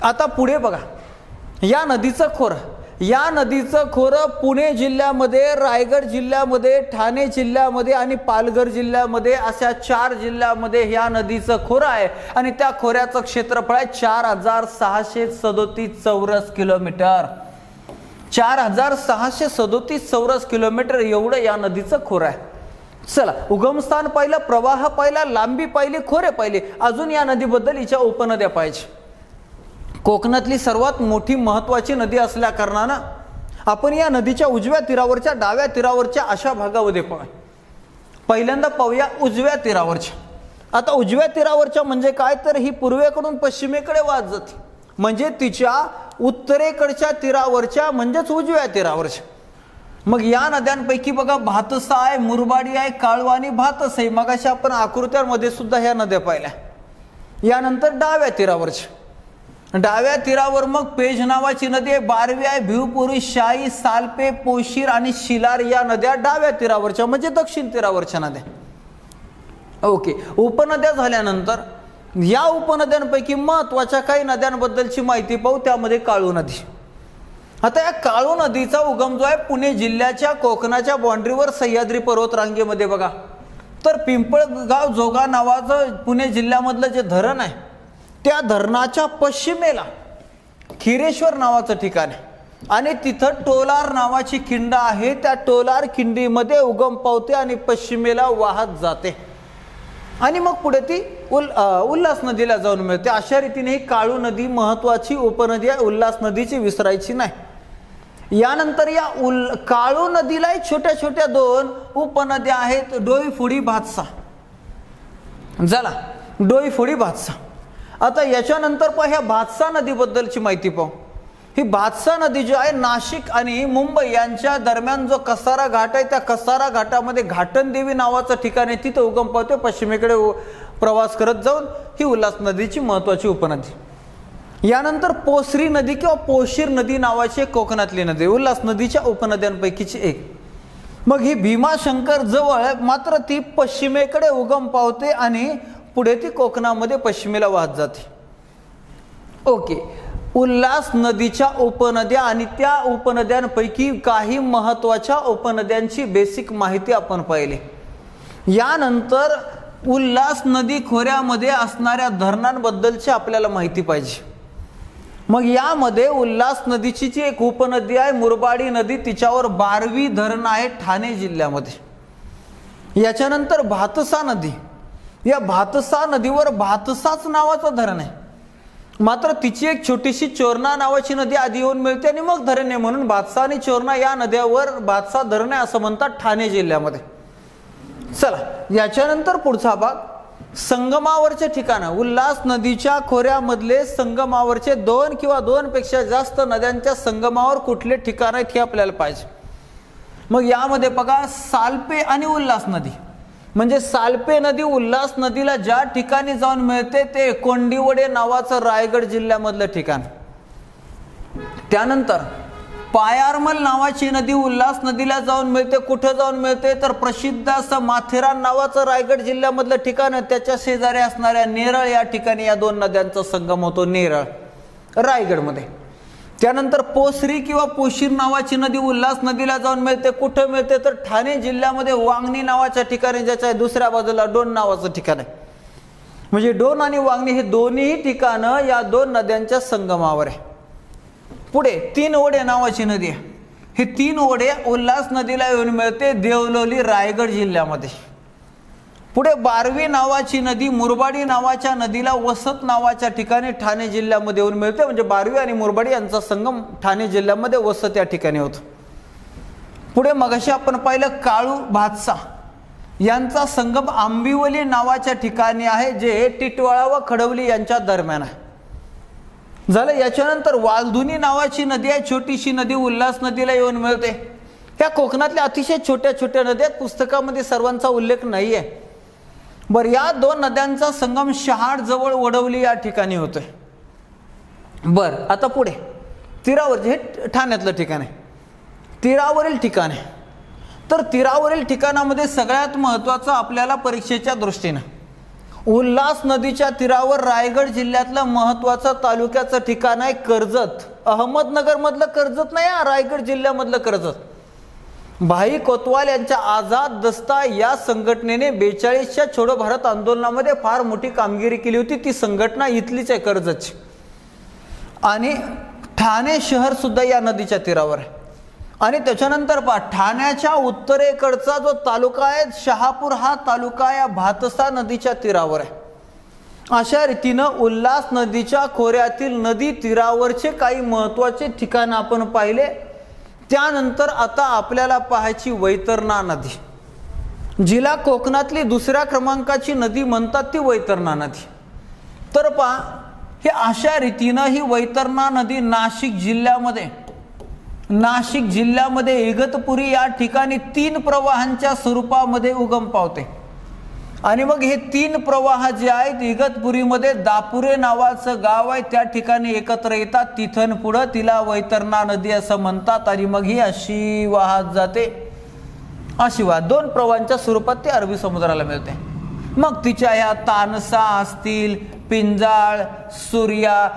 आता पुढे बघा. या नदीचं खोरं पुणे जिल्ह्यामध्ये, रायगड जिल्ह्यामध्ये, ठाणे जिल्ह्यामध्ये आणि पालघर जिल्ह्यामध्ये अशा 4 जिल्ह्यामध्ये या नदीचं खोरं आहे. आणि त्या खोऱ्याचं क्षेत्रफळ आहे 4637 चौरस किलोमीटर. 4637 चौरस किलोमीटर एवढं या नदीचं खोरं आहे. चला, उगमस्थान पाहिलं, प्रवाह पाहिला, लांबी पाहिली, खोरे पाहिले. अजून या नदीबद्दल हिच्या उपनद्या पाहिजे. कोकणातली सर्वात मोठी महत्वाची नदी असल्या कारणानं आपण या नदीच्या उजव्या तीरावरच्या, डाव्या तीरावरच्या अशा भागामध्ये पहिल्यांदा पाहूया उजव्या तीरावरच्या. आता उजव्या तीरावरच्या म्हणजे काय, तर ही पूर्वेकडून पश्चिमेकडे वाहत जाते. म्हणजे तिच्या उत्तरेकडच्या तीरावरच्या म्हणजेच उजव्या तीरावरच्या. मग या नद्यांपैकी बघा भातसा आहे, मुरबाडी आहे, काळवानी, भातस आहे. मग अशा आपण आकृत्यांमध्ये सुद्धा ह्या नद्या पाहिल्या. यानंतर डाव्या तीरावर मग पेज नावाची नदी आहे, बारवी आहे, भिवपुरी, शाई, सालपे, पोशीर आणि शिलार या नद्या डाव्या तीरावरच्या म्हणजे दक्षिण तीरावरच्या नद्या. ओके. उपनद्या झाल्यानंतर या उपनद्यांपैकी महत्वाच्या काही नद्यांबद्दलची माहिती पाहू. त्यामध्ये काळू नदी. आता या काळू नदीचा उगम जो आहे पुणे जिल्ह्याच्या कोकणाच्या बाउंड्रीवर सह्याद्री पर्वतरांगेमध्ये बघा. तर पिंपळगाव जोगा नावाचं पुणे जिल्ह्यामधलं जे धरण आहे त्या धरणाच्या पश्चिमेला खिरेश्वर नावाचं ठिकाण आहे आणि तिथं टोलार नावाची खिंड आहे. त्या टोलार खिंडीमध्ये उगम पावते आणि पश्चिमेला वाहत जाते आणि मग पुढे ती उल्हास नदीला जाऊन मिळते. अशा रीतीने ही काळू नदी महत्वाची उपनदी आहे. उल्हास नदीची विसरायची नाही. यानंतर या काळू नदीला छोट्या छोट्या 2 उपनद्या आहेत, डोईफोडी, भातसा. झाला. डोईफोडी, भातसा. आता याच्यानंतर ह्या भातसा नदीबद्दलची माहिती पाहू. ही भातसा नदी जी आहे नाशिक आणि मुंबई यांच्या दरम्यान जो कसारा घाट आहे त्या कसारा घाटामध्ये घाटनदेवी नावाचं ठिकाण आहे. तिथं उगम पावते. पश्चिमेकडे प्रवास करत जाऊन ही उल्हास नदीची महत्वाची उपनदी. यानंतर पोसरी नदी किंवा पोशीर नदी नावाची कोकणातली नदी, उल्हास नदीच्या उपनद्यांपैकीची एक. मग ही भीमाशंकर जवळ, मात्र ती पश्चिमेकडे उगम पावते आणि पुढे ती कोकणामध्ये पश्चिमेला वाहत जाते. ओके. उल्हास नदीच्या उपनद्या आणि त्या उपनद्यांपैकी काही महत्वाच्या उपनद्यांची बेसिक माहिती आपण पाहिली. यानंतर उल्हास नदी खोऱ्यामध्ये असणाऱ्या धरणांबद्दलची आपल्याला माहिती पाहिजे. मग यामध्ये उल्हास नदीची जी एक उपनदी आहे मुरबाडी नदी, तिच्यावर बारवी धरण आहे ठाणे जिल्ह्यामध्ये. याच्यानंतर भातसा नदी. या भातसा नदीवर भातसाच नावाचं धरण आहे, मात्र तिची एक छोटीशी चोरणा नावाची नदी आधी येऊन मिळते आणि मग धरण आहे. म्हणून भातसा आणि चोरणा या नद्यावर भातसा धरण आहे असं म्हणतात ठाणे जिल्ह्यामध्ये. चला, याच्यानंतर पुढचा भाग संगमावरचे ठिकाण. उल्हास नदीच्या खोऱ्यामधले संगमावरचे 2 किंवा 2 पेक्षा जास्त नद्यांच्या संगमावर कुठले ठिकाण आहेत हे आपल्याला पाहिजे. मग यामध्ये बघा सालपे आणि उल्हास नदी. म्हणजे सालपे नदी उल्हास नदीला ज्या ठिकाणी जाऊन मिळते ते कोंडिवडे नावाचं रायगड जिल्ह्यामधलं ठिकाण. त्यानंतर पायारमल नावाची नदी उल्हास नदीला जाऊन मिळते. कुठं जाऊन मिळते तर प्रसिद्ध असं माथेरान नावाचं रायगड जिल्ह्यामधलं ठिकाण आहे. त्याच्या शेजारी असणाऱ्या नेरळ या ठिकाणी या 2 नद्यांचा संगम होतो, नेरळ रायगडमध्ये. त्यानंतर पोसरी किंवा पोशीर नावाची नदी उल्हास नदीला जाऊन मिळते. कुठं मिळते तर ठाणे जिल्ह्यामध्ये वांगणी नावाच्या ठिकाणी, ज्याच्या दुसऱ्या बाजूला डोन नावाचं ठिकाण आहे. म्हणजे डोन आणि वांगणी हे दोन्ही ठिकाणं या दोन नद्यांच्या संगमावर आहे. पुढे तीन ओढे नावाची नदी आहे. हे तीन ओढे उल्हास नदीला येऊन मिळते देवलोली रायगड जिल्ह्यामध्ये. पुढे बारवी नावाची नदी मुरबाडी नावाच्या नदीला वसत नावाच्या ठिकाणी ठाणे जिल्ह्यामध्ये येऊन मिळते. म्हणजे बारवी आणि मुरबाडी यांचा संगम ठाणे जिल्ह्यामध्ये वसत या ठिकाणी होतो. पुढे मगाशी आपण पाहिलं काळू भातसा यांचा संगम आंबिवली नावाच्या ठिकाणी आहे, जे टिटवाळा व खडवली यांच्या दरम्यान आहे. झालं. याच्यानंतर वालधुनी नावाची नदी आहे, छोटीशी नदी उल्हास नदीला येऊन मिळते. ह्या कोकणातल्या अतिशय छोट्या छोट्या नद्या आहेत, पुस्तकामध्ये सर्वांचा उल्लेख नाही आहे. बरं, या दोन नद्यांचा संगम शहाड जवळ वडवली या ठिकाणी होतोय. बरं, आता पुढे तीरावर, हे ठाण्यातलं ठिकाण आहे, तीरावरील ठिकाण आहे. तर तीरावरील ठिकाणामध्ये सगळ्यात महत्त्वाचं आपल्याला परीक्षेच्या दृष्टीनं उल्हास नदीच्या तीरावर रायगड जिल्ह्यातलं महत्त्वाचं तालुक्याचं ठिकाण आहे कर्जत. अहमदनगर मधलं कर्जत नाही, रायगड जिल्ह्यामधलं कर्जत. भाई कोतवाल यांच्या आझाद दस्ता या संघटनेने 42च्या छोडो भारत आंदोलनामध्ये फार मोठी कामगिरी केली होती. ती संघटना इथलीच आहे, कर्जतची. आणि ठाणे शहर सुद्धा या नदीच्या तीरावर आहे. आणि त्याच्यानंतर ठाण्याच्या उत्तरेकडचा जो तालुका आहे शहापूर, हा तालुका या भातसा नदीच्या तीरावर आहे. अशा रीतीनं उल्हास नदीच्या खोऱ्यातील नदी तीरावरचे काही महत्त्वाचे ठिकाण आपण पाहिले. त्यानंतर आता आपल्याला पाहायची वैतरणा नदी, जिला कोकणातली दुसऱ्या क्रमांकाची नदी म्हणतात, ती वैतरणा नदी. तर पहा, हे अशा रीतीनं ही वैतरणा नदी नाशिक जिल्ह्यामध्ये इगतपुरी या ठिकाणी 3 प्रवाहांच्या स्वरूपामध्ये उगम पावते. आणि मग हे 3 प्रवाह जे आहेत इगतपुरीमध्ये दापुरे नावाचं गाव आहे, त्या ठिकाणी एकत्र येतात. तिथून पुढं तिला वैतरणा नदी असं म्हणतात. आणि मग ही अशी वाहत जाते, अशी वाहत 2 प्रवाहांच्या स्वरूपात ते अरबी समुद्राला मिळते. मग तिच्या ह्या तानसा असतील, पिंजाळ, सूर्या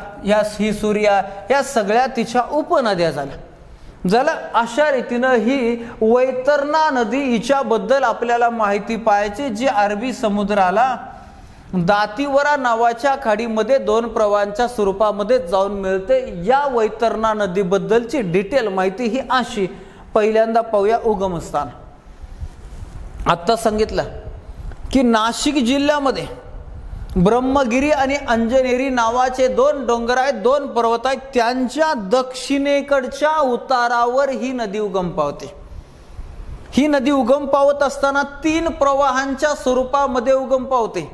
या सगळ्या तिच्या उपनद्या झाल्या. अशा रीतीनं ही वैतरणा नदी, हिच्याबद्दल आपल्याला माहिती पाहायची, जी अरबी समुद्राला दातीवरा नावाच्या खाडीमध्ये 2 प्रवाहांच्या स्वरूपामध्ये जाऊन मिळते. या वैतरणा नदीबद्दलची डिटेल माहिती ही अशी. पहिल्यांदा पाहूया उगमस्थान. आत्ता सांगितलं की नाशिक जिल्ह्यामध्ये ब्रह्मगिरी आणि अंजनेरी नावाचे 2 डोंगर आहेत, 2 पर्वत आहेत. त्यांच्या दक्षिणेकडच्या उतारावर ही नदी उगम पावते. ही नदी उगम पावत असताना 3 प्रवाहांच्या स्वरूपामध्ये उगम पावते.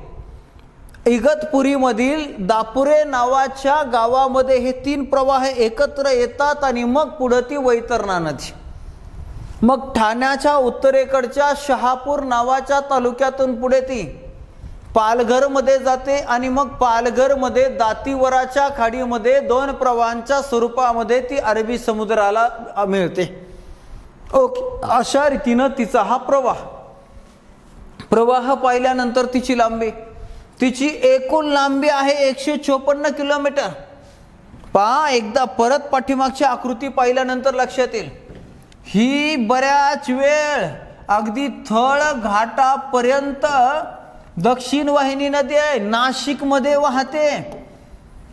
इगतपुरीमधील दापुरे नावाच्या गावामध्ये हे 3 प्रवाह एकत्र येतात आणि मग पुढे ती वैतरणा नदी. मग ठाण्याच्या उत्तरेकडच्या शहापूर नावाच्या तालुक्यातून पुढे ती पालघरमध्ये जाते आणि मग पालघरमध्ये दातीवराच्या खाडीमध्ये 2 प्रवाहांच्या स्वरूपामध्ये ती अरबी समुद्राला मिळते. ओके, अशा रीतीनं तिचा हा प्रवाह पाहिल्यानंतर तिची लांबी, तिची एकूण लांबी आहे 154 किलोमीटर. पहा, एकदा परत पाठीमागची आकृती पाहिल्यानंतर लक्षात येईल. ही बऱ्याच वेळ अगदी थळ घाटापर्यंत दक्षिण वाहिनी नदी आहे, नाशिकमध्ये वाहते.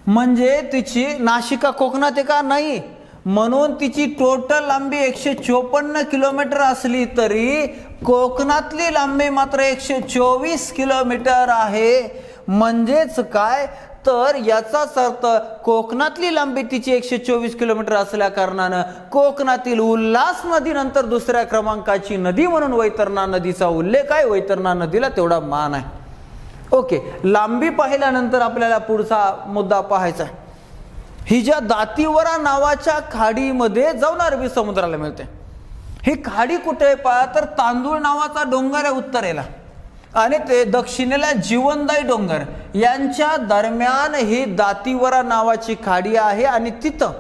म्हणजे तिची, नाशिक कोकणात आहे का नाही, म्हणून तिची टोटल लांबी 154 किलोमीटर असली तरी कोकणातली लांबी मात्र 124 किलोमीटर आहे. म्हणजेच काय तर याचाच अर्थ कोकणातली लांबी तिची 124 किलोमीटर असल्या कारणानं कोकणातील उल्हास नदीनंतर दुसऱ्या क्रमांकाची नदी म्हणून वैतरणा नदीचा उल्लेख आहे. वैतरणा नदीला तेवढा मान आहे. ओके, लांबी पाहिल्यानंतर आपल्याला पुढचा मुद्दा पाहायचा आहे. ही ज्या दातीवरा नावाच्या खाडीमध्ये जाऊन अरबी समुद्राला मिळते. ही खाडी कुठे आहे पहा तर तांदूळ नावाचा डोंगर आहे उत्तरेला आणि ते दक्षिणेला जीवनदायी डोंगर यांच्या दरम्यान ही दातीवरा नावाची खाडी आहे आणि तिथं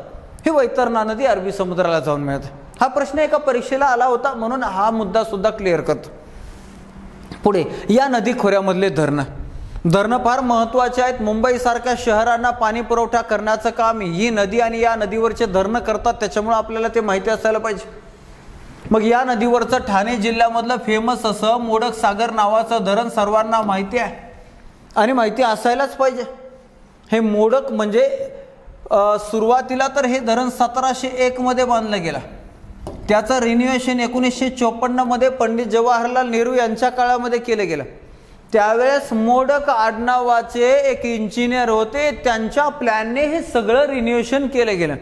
ही वैतरणा नदी अरबी समुद्राला जाऊन मिळते. हा प्रश्न एका परीक्षेला आला होता म्हणून हा मुद्दा सुद्धा क्लिअर करतो. पुढे या नदी खोऱ्यामधले धरणं, धरणं फार महत्त्वाचे आहेत. मुंबईसारख्या शहरांना पाणी पुरवठा करण्याचं काम ही नदी आणि या नदीवरचे धरणं करतात, त्याच्यामुळे आपल्याला ते माहिती असायला पाहिजे. मग या नदीवरचं ठाणे जिल्ह्यामधलं फेमस असं मोडक सागर नावाचं धरण सर्वांना माहिती आहे आणि माहिती असायलाच पाहिजे. हे मोडक म्हणजे सुरुवातीला तर हे धरण 1701 मध्ये बांधलं गेलं. त्याचं रिन्युएशन 1954 मध्ये पंडित जवाहरलाल नेहरू यांच्या काळामध्ये केलं गेलं. त्यावेळेस मोडक आडनावाचे एक इंजिनियर होते, त्यांच्या प्लॅनने हे सगळं रिन्युएशन केलं गेलं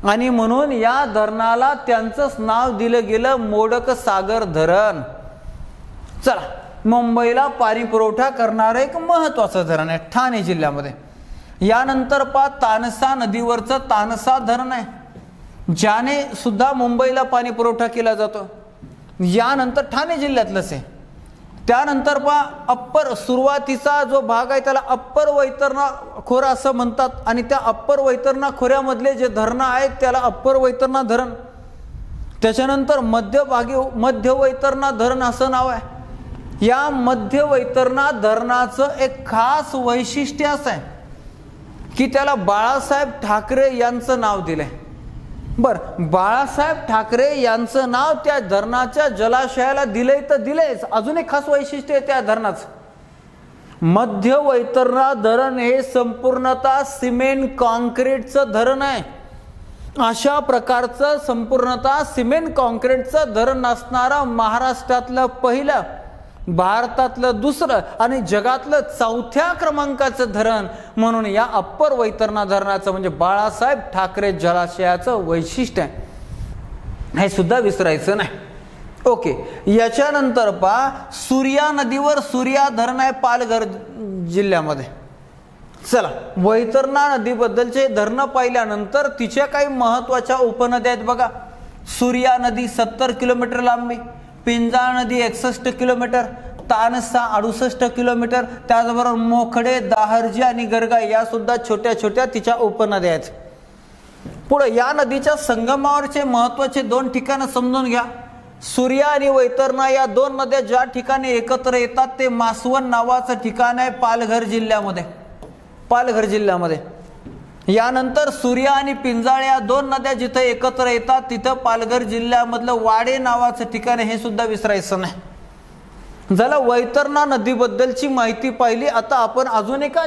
आणि म्हणून या धरणाला त्यांचंच नाव दिलं गेलं, मोडक सागर धरण. चला, मुंबईला पाणी पुरवठा करणारं एक महत्त्वाचं धरण आहे ठाणे जिल्ह्यामध्ये. यानंतर तानसा नदीवरचं तानसा धरण आहे, ज्याने सुद्धा मुंबईला पाणी पुरवठा केला जातो. यानंतर ठाणे जिल्ह्यातलंच आहे. त्यानंतर अप्पर, सुरुवातीचा जो भाग आहे त्याला अप्पर वैतरणा खोरा असं म्हणतात आणि त्या अप्पर वैतरणा खोऱ्यामधले जे धरणं आहेत त्याला अप्पर वैतरणा धरण. त्याच्यानंतर मध्य वैतरणा धरण असं नाव आहे. या मध्य वैतरणा धरणाचं एक खास वैशिष्ट्य असं आहे की त्याला बाळासाहेब ठाकरे यांचं नाव दिलंय. बरं, बाळासाहेब ठाकरे यांचं नाव त्या धरणाच्या जलाशयाला दिलंय तर दिलंयच, अजून एक खास वैशिष्ट्य आहे त्या धरणाचं. मध्य वैतरणा धरण हे संपूर्णतः सिमेंट कॉन्क्रीटचं धरण आहे. अशा प्रकारचं संपूर्णतः सिमेंट कॉन्क्रीटचं धरण असणारं महाराष्ट्रातलं पहिलं, भारतातलं दुसरं आणि जगातलं 4थ्या क्रमांकाचं धरण म्हणून या अप्पर वैतरणा धरणाचं म्हणजे बाळासाहेब ठाकरे जलाशयाचं वैशिष्ट्य आहे. हे सुद्धा विसरायचं नाही. ओके, याच्यानंतर सूर्या नदीवर सूर्या धरण आहे पालघर जिल्ह्यामध्ये. चला, वैतरणा नदीबद्दलचे धरणं पाहिल्यानंतर तिच्या काही महत्त्वाच्या उपनद्या आहेत बघा. सूर्या नदी 70 किलोमीटर लांबी, पिंजाळ नदी 61 किलोमीटर, तानसा 68 किलोमीटर, त्याचबरोबर मोखडे, दाहर्जी आणि गरगाई या सुद्धा छोट्या छोट्या तिच्या उपनद्या आहेत. पुढे या नदीच्या संगमावरचे महत्त्वाचे 2 ठिकाणं समजून घ्या. सूर्या आणि वैतरणा या 2 नद्या ज्या ठिकाणी एकत्र येतात ते मासवण नावाचं ठिकाण आहे पालघर जिल्ह्यामध्ये. पालघर जिल्ह्यामध्ये यानंतर सूर्या आणि पिंजाळ या 2 नद्या जिथे एकत्र येतात तिथं पालघर जिल्ह्यामधलं वाडे नावाचं ठिकाण, हे सुद्धा विसरायचं नाही. झालं वैतरणा नदीबद्दलची माहिती पाहिली. आता आपण अजून एका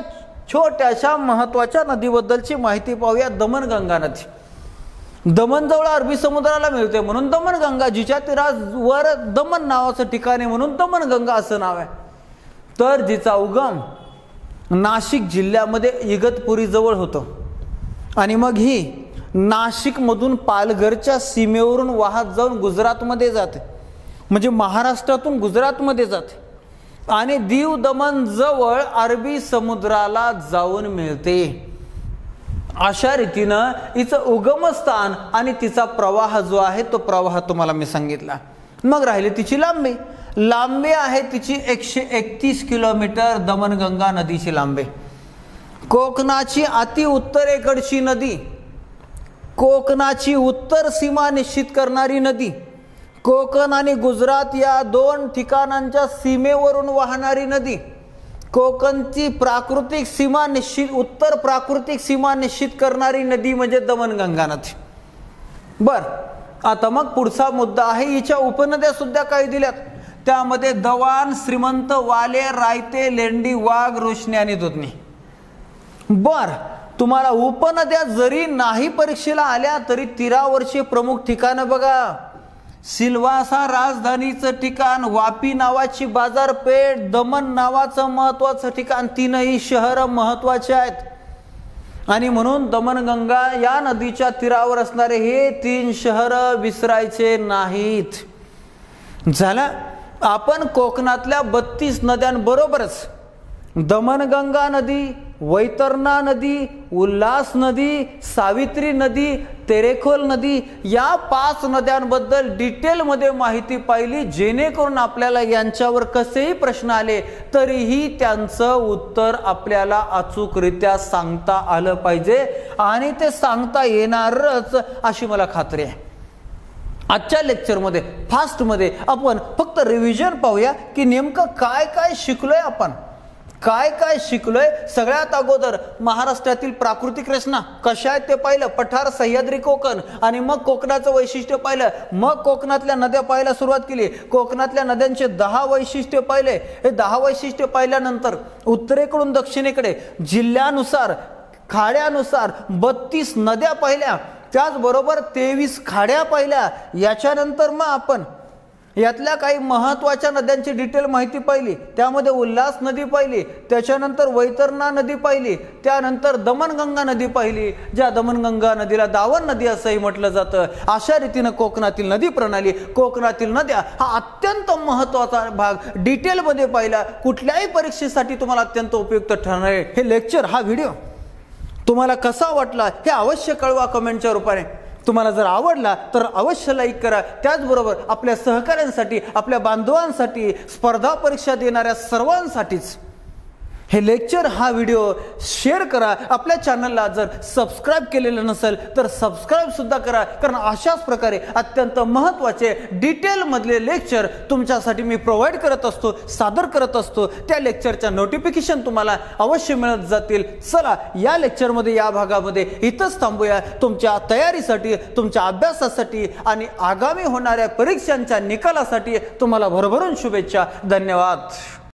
छोट्याशा महत्त्वाच्या नदीबद्दलची माहिती पाहूया, दमणगंगा नदी. दमणजवळ अरबी समुद्राला मिळते म्हणून दमणगंगा, जिच्या तीरावर दमण नावाचं ठिकाण आहे म्हणून दमणगंगा असं नाव आहे. तर जिचा उगम नाशिक जिल्ह्यामध्ये इगतपुरी जवळ होतो आणि मग ही नाशिकमधून पालघरच्या सीमेवरून वाहत जाऊन गुजरातमध्ये जाते, म्हणजे महाराष्ट्रातून गुजरातमध्ये जाते आणि दीव दमण जवळ अरबी समुद्राला जाऊन मिळते. अशा रीतीनं हिचं उगमस्थान आणि तिचा प्रवाह जो आहे तो प्रवाह तुम्हाला मी सांगितला. मग राहिली तिची लांबी. लांबी आहे तिची 131 किलोमीटर दमणगंगा नदीची लांबी. कोकणाची अति उत्तरेकडची नदी, कोकणाची उत्तर सीमा निश्चित करणारी नदी, कोकण आणि गुजरात या 2 ठिकाणांच्या सीमेवरून वाहणारी नदी, कोकणची प्राकृतिक सीमा निश्चित, उत्तर प्राकृतिक सीमा निश्चित करणारी नदी म्हणजे दमणगंगा नदी. बर, आता मग पुढचा मुद्दा आहे, हिच्या उपनद्या सुद्धा काही दिल्यात. त्यामध्ये दवान, श्रीमंत, वाले, रायते, लेंडी, वाघ, रोशनी आणि दुधनी. बर, तुम्हाला उपनद्या जरी नाही परीक्षेला आल्या तरी तीरावरचे प्रमुख ठिकाणं बघा. सिल्वासा राजधानीचं ठिकाण, वापी नावाची बाजारपेठ, दमण नावाचं महत्त्वाचं ठिकाण, 3ही शहरं महत्त्वाचे आहेत आणि म्हणून दमणगंगा या नदीच्या तीरावर असणारे हे 3 शहरं विसरायचे नाहीत. झालं, आपण कोकणातल्या 32 नद्यांबरोबरच दमणगंगा नदी, वैतरणा नदी, उल्हास नदी, सावित्री नदी, तेरेखोल नदी या 5 नद्यांबद्दल डिटेलमध्ये माहिती पाहिली, जेणेकरून आपल्याला यांच्यावर कसेही प्रश्न आले तरीही त्यांचं उत्तर आपल्याला अचूकरित्या सांगता आलं पाहिजे आणि ते सांगता येणारच अशी मला खात्री आहे. आजच्या लेक्चरमध्ये फास्टमध्ये आपण फक्त रिव्हिजन पाहूया की नेमकं काय काय शिकलोय आपण, काय काय शिकलोय, सगळ्यात अगोदर महाराष्ट्रातील प्राकृतिक रचना कशा आहेत ते पाहिलं, पठार, सह्याद्री, कोकण, आणि मग कोकणाचं वैशिष्ट्य पाहिलं, मग कोकणातल्या नद्या पाहायला सुरुवात केली, कोकणातल्या नद्यांचे 10 वैशिष्ट्य पाहिले. हे 10 वैशिष्ट्य पाहिल्यानंतर उत्तरेकडून दक्षिणेकडे जिल्ह्यानुसार, खाड्यानुसार 32 नद्या पाहिल्या, त्याचबरोबर 23 खाड्या पाहिल्या. याच्यानंतर मग आपण यातल्या काही महत्त्वाच्या नद्यांची डिटेल माहिती पाहिली. त्यामध्ये उल्हास नदी पाहिली, त्याच्यानंतर वैतरणा नदी पाहिली, त्यानंतर दमणगंगा नदी पाहिली, ज्या दमणगंगा नदीला दावण नदी असंही म्हटलं जातं. अशा रीतीनं कोकणातील नदी प्रणाली, कोकणातील नद्या हा अत्यंत महत्त्वाचा भाग डिटेलमध्ये पाहिला. कुठल्याही परीक्षेसाठी तुम्हाला अत्यंत उपयुक्त ठरणार आहे हे लेक्चर, हा व्हिडिओ तुम्हाला कसा वाटला हे अवश्य कळवा कमेंटच्या रूपाने. तुम्हाला जर आवडला तर अवश्य लाईक करा. त्याचबरोबर आपल्या सहकाऱ्यांसाठी, आपल्या बांधवांसाठी, स्पर्धा परीक्षा देणाऱ्या सर्वांसाठीच हे लेक्चर, हा व्हिडिओ शेअर करा. आपल्या चॅनलला जर सबस्क्राईब केलेलं नसेल तर सबस्क्राईब सुद्धा करा, कारण अशाच प्रकारे अत्यंत महत्त्वाचे डिटेलमधले लेक्चर तुमच्यासाठी मी प्रोव्हाइड करत असतो, सादर करत असतो. त्या लेक्चरच्या नोटिफिकेशन तुम्हाला अवश्य मिळत जातील. चला, या लेक्चरमध्ये, या भागामध्ये इथंच थांबूया. तुमच्या तयारीसाठी, तुमच्या अभ्यासासाठी आणि आगामी होणाऱ्या परीक्षांच्या निकालासाठी तुम्हाला भरभरून शुभेच्छा. धन्यवाद.